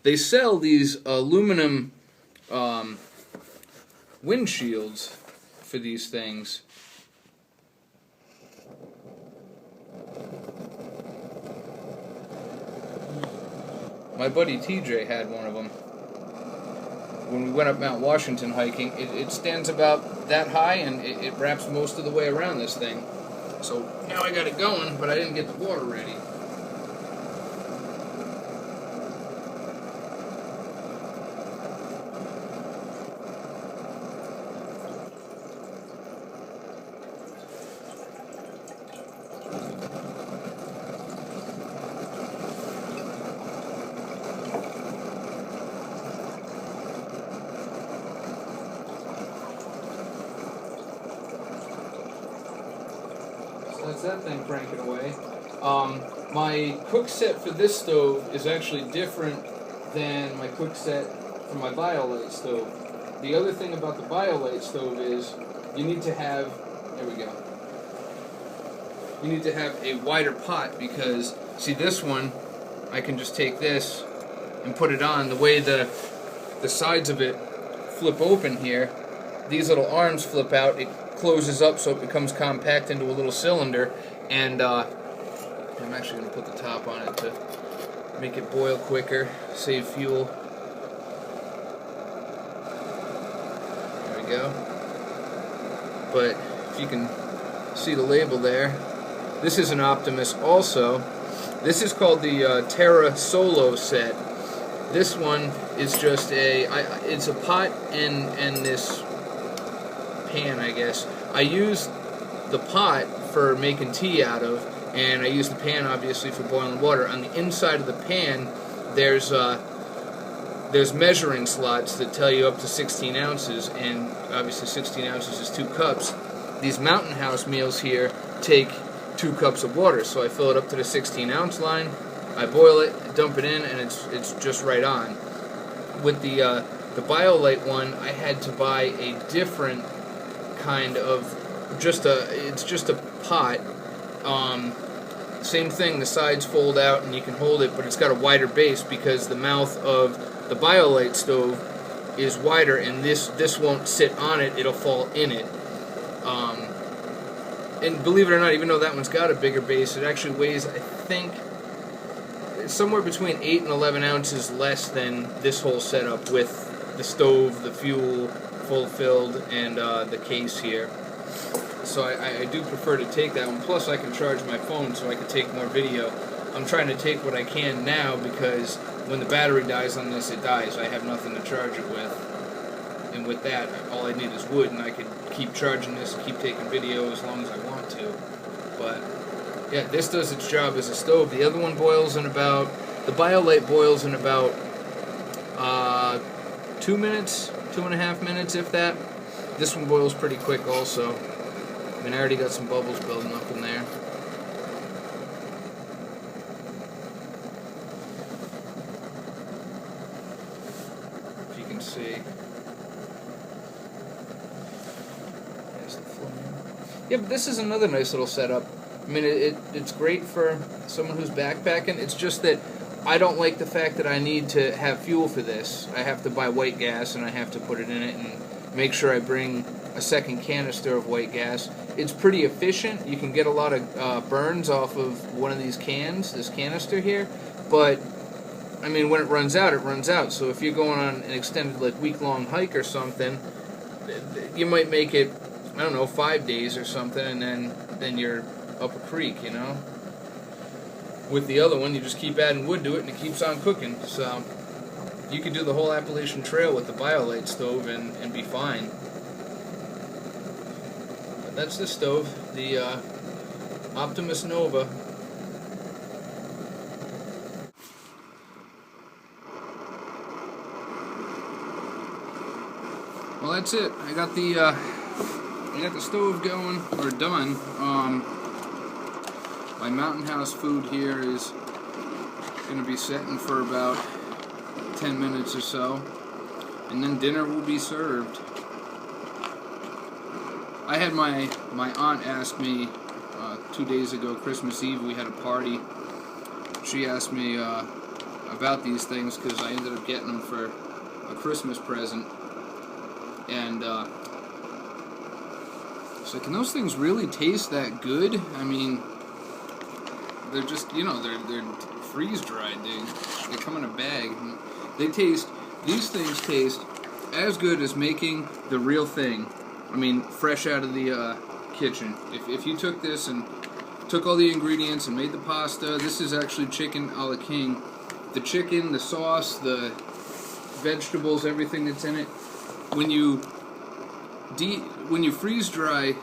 They sell these aluminum windshields for these things. My buddy TJ had one of them. When we went up Mount Washington hiking, it stands about that high and it wraps most of the way around this thing. So now I got it going, but I didn't get the water ready. That's that thing cranking away. My cook set for this stove is actually different than my cook set for my BioLite stove. The other thing about the BioLite stove is you need to have, there we go, you need to have a wider pot because, see this one, I can just take this and put it on. The way the sides of it flip open here, these little arms flip out, it closes up so it becomes compact into a little cylinder, and I'm actually going to put the top on it to make it boil quicker, save fuel. There we go. But if you can see the label there, this is an Optimus also. This is called the Terra Solo set. This one is just it's a pot and this pan, I guess. I use the pot for making tea out of, and I use the pan obviously for boiling water. On the inside of the pan, there's measuring slots that tell you up to 16 ounces, and obviously 16 ounces is 2 cups. These Mountain House meals here take 2 cups of water, so I fill it up to the 16-ounce line, I boil it, dump it in, and it's just right on. With the BioLite one, I had to buy a different kind of, it's just a pot. Same thing, the sides fold out and you can hold it, but it's got a wider base because the mouth of the BioLite stove is wider, and this won't sit on it, it'll fall in it. And believe it or not, even though that one's got a bigger base, it actually weighs, I think, somewhere between 8 and 11 ounces less than this whole setup with the stove, the fuel full filled, and the case here. So I do prefer to take that one. Plus I can charge my phone so I can take more video. I'm trying to take what I can now because when the battery dies on this, it dies. I have nothing to charge it with. And with that, all I need is wood, and I could keep charging this and keep taking video as long as I want to. But yeah, this does its job as a stove. The other one boils in about, the BioLite boils in about 2 minutes, 2.5 minutes, if that. This one boils pretty quick also. I mean, I already got some bubbles building up in there. If you can see. There's the flame. Yeah, but this is another nice little setup. I mean, it's great for someone who's backpacking. It's just that I don't like the fact that I need to have fuel for this. I have to buy white gas, and I have to put it in it and make sure I bring a second canister of white gas. It's pretty efficient. You can get a lot of burns off of one of these cans, this canister here, but I mean, when it runs out, it runs out. So if you're going on an extended, like, week-long hike or something, you might make it, I don't know, 5 days or something, and then you're up a creek, you know. With the other one, you just keep adding wood to it, and it keeps on cooking. So you could do the whole Appalachian Trail with the BioLite stove and be fine. But that's the stove. The Optimus Nova. Well, that's it. I got the stove going, or done. My Mountain House food here is going to be setting for about 10 minutes or so, and then dinner will be served. I had my aunt ask me 2 days ago, Christmas Eve, we had a party. She asked me about these things because I ended up getting them for a Christmas present. And so can those things really taste that good? I mean, they're just, you know, they're freeze dried. They come in a bag. These things taste as good as making the real thing. I mean, fresh out of the kitchen. If you took this and took all the ingredients and made the pasta, this is actually chicken a la king. The chicken, the sauce, the vegetables, everything that's in it. When you freeze dry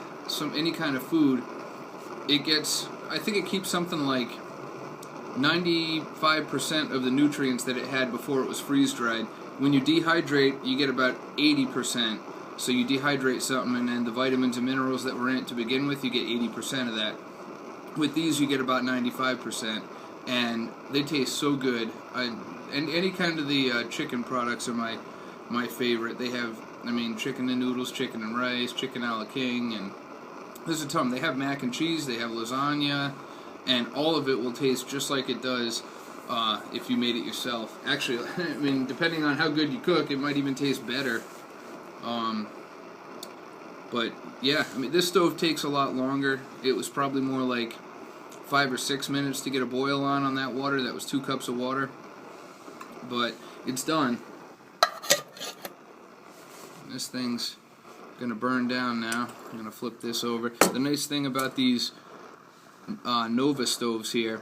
any kind of food, it gets, I think it keeps something like 95% of the nutrients that it had before it was freeze dried. When you dehydrate, you get about 80%. So you dehydrate something, and then the vitamins and minerals that were in it to begin with, you get 80% of that. With these, you get about 95%, and they taste so good. And any kind of the chicken products are my favorite. They have, I mean, chicken and noodles, chicken and rice, chicken a la king, and there's a ton. They have mac and cheese, they have lasagna, and all of it will taste just like it does if you made it yourself. Actually, I mean, depending on how good you cook, it might even taste better. But yeah, I mean, this stove takes a lot longer. It was probably more like 5 or 6 minutes to get a boil on that water. That was 2 cups of water. But it's done. This thing's gonna burn down now. I'm gonna flip this over. The nice thing about these Nova stoves here,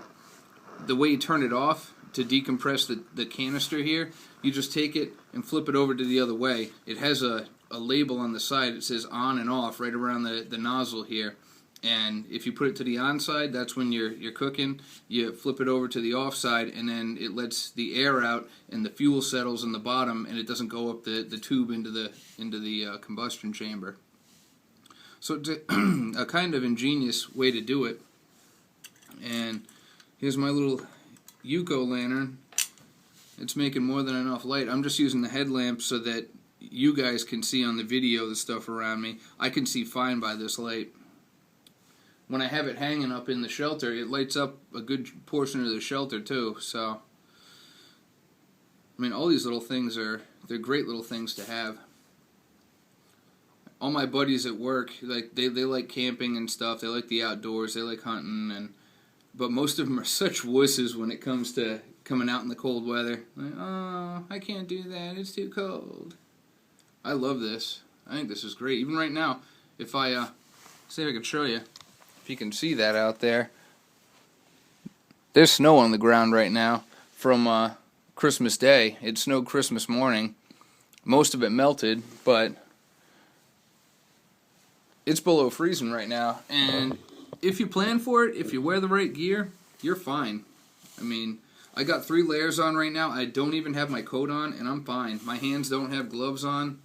the way you turn it off to decompress the canister here, you just take it and flip it over to the other way. It has a label on the side that says on and off right around the nozzle here. And if you put it to the on side, that's when you're cooking. You flip it over to the off side, and then it lets the air out, and the fuel settles in the bottom, and it doesn't go up the tube into the combustion chamber. So it's a kind of ingenious way to do it. And here's my little Yuko lantern. It's making more than enough light. I'm just using the headlamp so that you guys can see on the video the stuff around me. I can see fine by this light. When I have it hanging up in the shelter, it lights up a good portion of the shelter too. So, I mean, all these little things they're great little things to have. All my buddies at work, like they like camping and stuff. They like the outdoors. They like hunting, but most of them are such wusses when it comes to coming out in the cold weather. Like, oh, I can't do that. It's too cold. I love this. I think this is great. Even right now, if I see if I can show you. If you can see that out there, there's snow on the ground right now from Christmas Day. It snowed Christmas morning. Most of it melted, but it's below freezing right now. And if you plan for it, if you wear the right gear, you're fine. I mean, I got 3 layers on right now. I don't even have my coat on, and I'm fine. My hands don't have gloves on.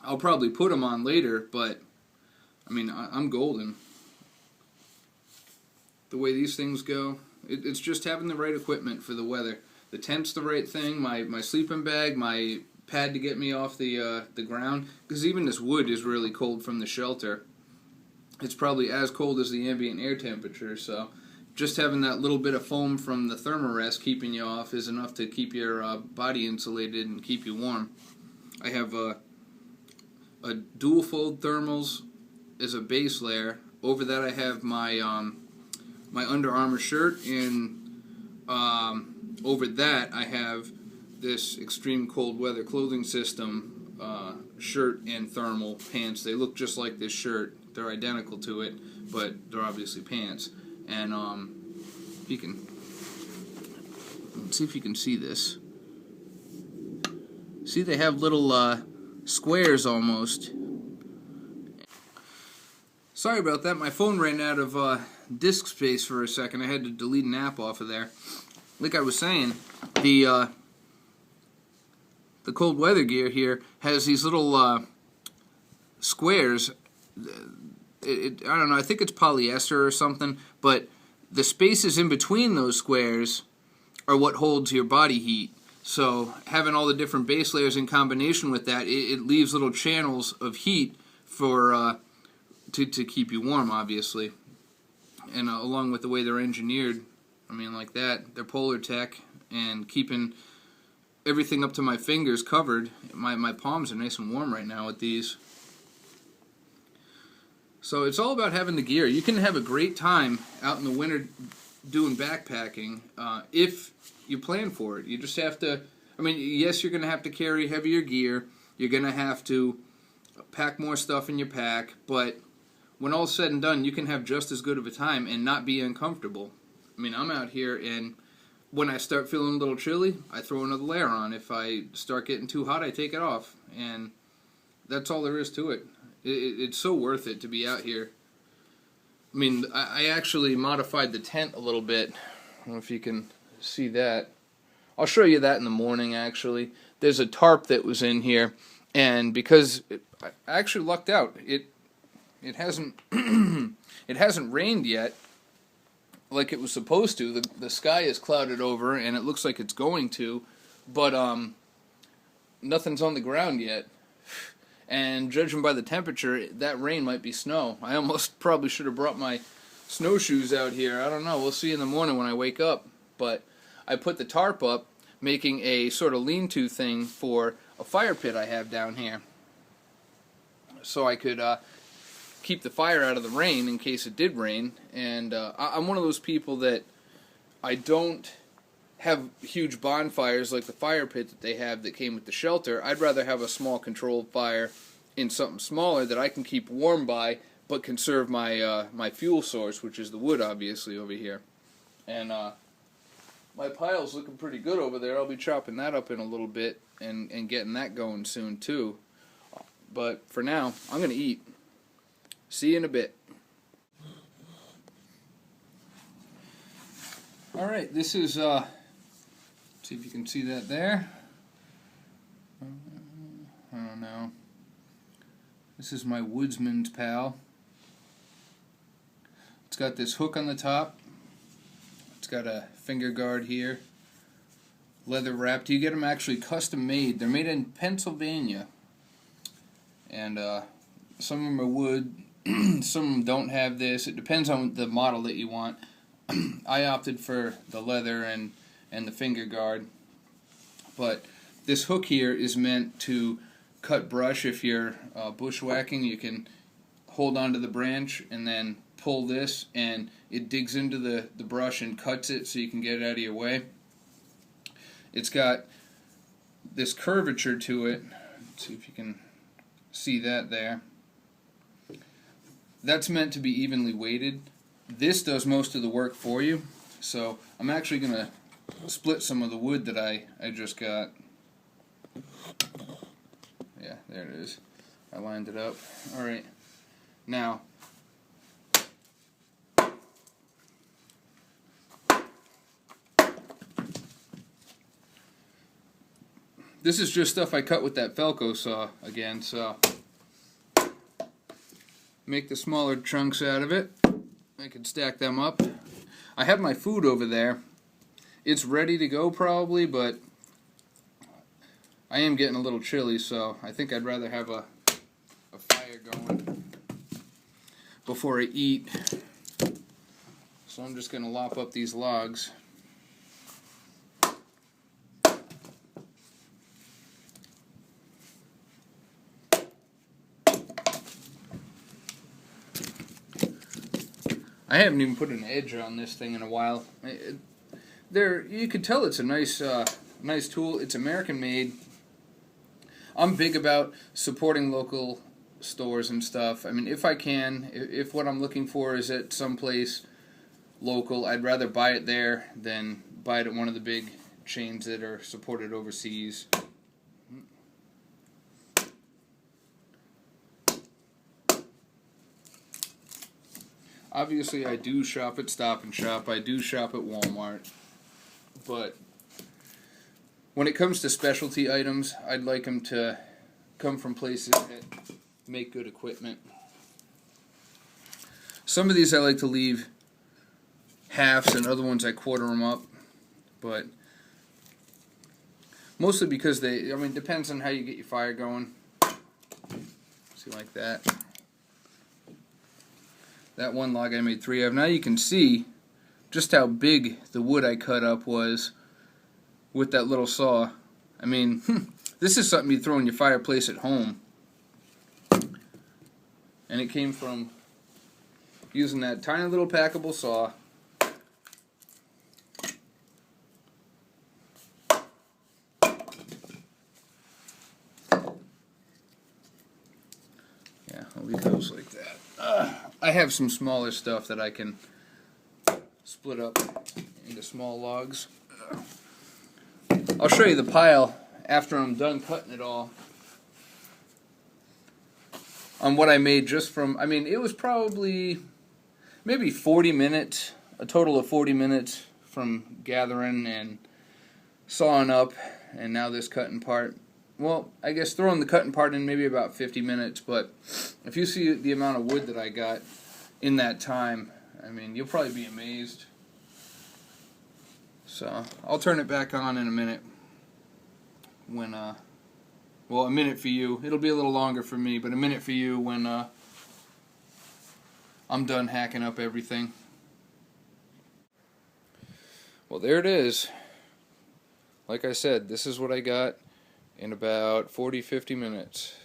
I'll probably put them on later, but I mean, I'm golden. The way these things go, it's just having the right equipment for the weather. The tent's the right thing, my sleeping bag, my pad to get me off the ground, because even this wood is really cold from the shelter. It's probably as cold as the ambient air temperature, so just having that little bit of foam from the thermarest keeping you off is enough to keep your body insulated and keep you warm. I have a dual fold thermals as a base layer. Over that I have my my Under Armour shirt, and over that I have this extreme cold weather clothing system shirt and thermal pants. They look just like this shirt. They're identical to it, but they're obviously pants. And if you can, let's see if you can see this. See, they have little squares almost. Sorry about that. My phone ran out of disk space for a second. I had to delete an app off of there. Like I was saying, the cold weather gear here has these little squares. I don't know. I think it's polyester or something, but the spaces in between those squares are what holds your body heat. So having all the different base layers in combination with that, it leaves little channels of heat for to keep you warm, obviously. And along with the way they're engineered, I mean, like that, they're Polar Tech, and keeping everything up to my fingers covered. My palms are nice and warm right now with these. So it's all about having the gear. You can have a great time out in the winter doing backpacking if you plan for it. You just have to, I mean, yes, you're going to have to carry heavier gear. You're going to have to pack more stuff in your pack, but when all's said and done, you can have just as good of a time and not be uncomfortable. I mean, I'm out here, and when I start feeling a little chilly, I throw another layer on. If I start getting too hot, I take it off, and that's all there is to it. It's so worth it to be out here. I mean, I actually modified the tent a little bit. I don't know if you can see that. I'll show you that in the morning, actually. There's a tarp that was in here, and because I actually lucked out, it hasn't it hasn't rained yet like it was supposed to. The sky is clouded over, and it looks like it's going to, but nothing's on the ground yet. And judging by the temperature, that rain might be snow. I almost probably should have brought my snowshoes out here. I don't know. We'll see in the morning when I wake up. But I put the tarp up, making a sort of lean-to thing for a fire pit I have down here. So I could keep the fire out of the rain in case it did rain. And I'm one of those people that I don't have huge bonfires like the fire pit that they have that came with the shelter. I'd rather have a small controlled fire in something smaller that I can keep warm by, but conserve my my fuel source, which is the wood, obviously, over here. And my pile's looking pretty good over there. I'll be chopping that up in a little bit and getting that going soon too. But for now, I'm going to eat. See you in a bit. Alright, this is see if you can see that there. I don't know. This is my Woodsman's Pal. It's got this hook on the top. It's got a finger guard here. Leather wrapped. You get them actually custom made. They're made in Pennsylvania. And some of them are wood. Some of them don't have this. It depends on the model that you want. I opted for the leather and the finger guard, but this hook here is meant to cut brush. If you're bushwhacking, you can hold onto the branch and then pull this, and it digs into the brush and cuts it so you can get it out of your way. It's got this curvature to it. Let's see if you can see that there. That's meant to be evenly weighted. This does most of the work for you, so I'm actually going to split some of the wood that I just got. Yeah, there it is. I lined it up. Alright, now this is just stuff I cut with that Felco saw again, so make the smaller chunks out of it. I can stack them up. I have my food over there. It's ready to go probably, but I am getting a little chilly, so I think I'd rather have a fire going before I eat. So I'm just going to lop up these logs. I haven't even put an edge on this thing in a while. You could tell it's a nice tool. It's American made. I'm big about supporting local stores and stuff. I mean, if I can, if what I'm looking for is at some place local, I'd rather buy it there than buy it at one of the big chains that are supported overseas. Obviously, I do shop at Stop and Shop. I do shop at Walmart. But when it comes to specialty items, I'd like them to come from places that make good equipment. Some of these I like to leave halves, and other ones I quarter them up. But mostly because it depends on how you get your fire going. See, like that. That one log I made 3 of. Now you can see just how big the wood I cut up was with that little saw. I mean, this is something you throw in your fireplace at home. And it came from using that tiny little packable saw. Yeah, I'll leave those like that. I have some smaller stuff that I can split up into small logs. I'll show you the pile after I'm done cutting it all on what I made just from, it was probably maybe 40 minutes, a total of 40 minutes from gathering and sawing up, and now this cutting part. Well, I guess throwing the cutting part in maybe about 50 minutes, but if you see the amount of wood that I got in that time, you'll probably be amazed. So, I'll turn it back on in a minute when, well, a minute for you. It'll be a little longer for me, but a minute for you when I'm done hacking up everything. Well, there it is. Like I said, this is what I got in about 40-50 minutes.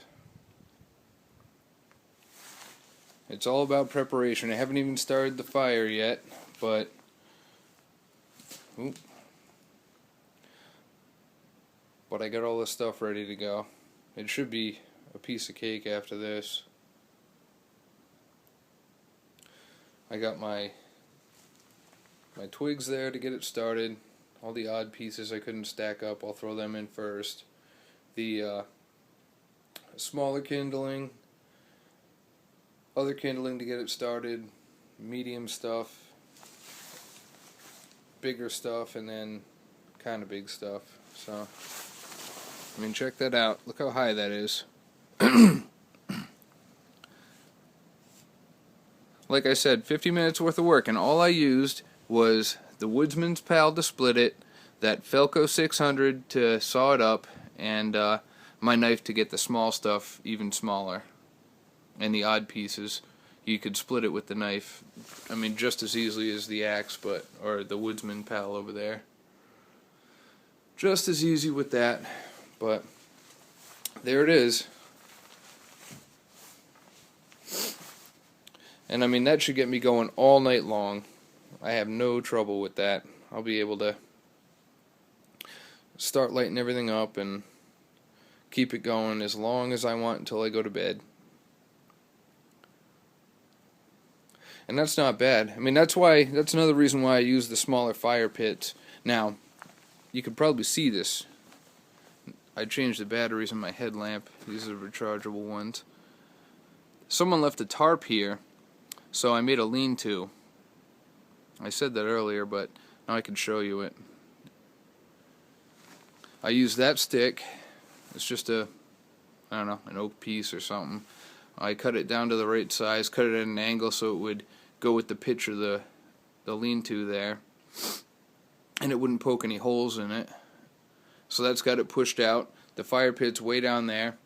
It's all about preparation. I haven't even started the fire yet, but I got all this stuff ready to go. It should be a piece of cake after this. I got my twigs there to get it started. All the odd pieces I couldn't stack up, I'll throw them in first. The smaller kindling, other kindling to get it started, medium stuff, bigger stuff, and then kind of big stuff. So, check that out. Look how high that is. Like I said, 50 minutes worth of work, and all I used was the Woodsman's Pal to split it, that Felco 600 to saw it up, and my knife to get the small stuff even smaller. And the odd pieces, you could split it with the knife. Just as easily as the axe, or the Woodsman Pal over there. Just as easy with that, but there it is. And that should get me going all night long. I have no trouble with that. I'll be able to start lighting everything up and keep it going as long as I want until I go to bed. And that's not bad. That's another reason why I use the smaller fire pits. Now, you can probably see this. I changed the batteries in my headlamp. These are rechargeable ones. Someone left a tarp here, so I made a lean-to. I said that earlier, but now I can show you it. I used that stick. It's just an oak piece or something. I cut it down to the right size, cut it at an angle so it would go with the pitch of the lean-to there, and it wouldn't poke any holes in it. So that's got it pushed out. The fire pit's way down there.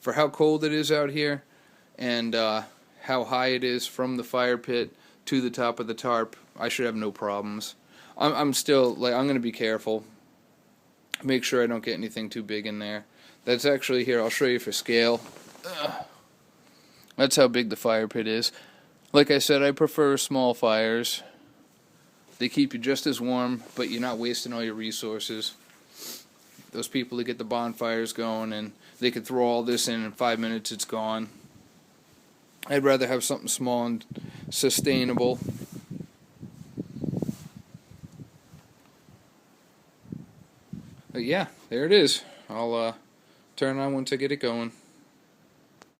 For how cold it is out here, and how high it is from the fire pit to the top of the tarp, I should have no problems. I'm going to be careful. Make sure I don't get anything too big in there. That's actually here. I'll show you for scale. That's how big the fire pit is. Like I said, I prefer small fires. They keep you just as warm, but you're not wasting all your resources. Those people that get the bonfires going, and they could throw all this in 5 minutes, it's gone. I'd rather have something small and sustainable. But yeah, there it is. I'll turn it on once I get it going.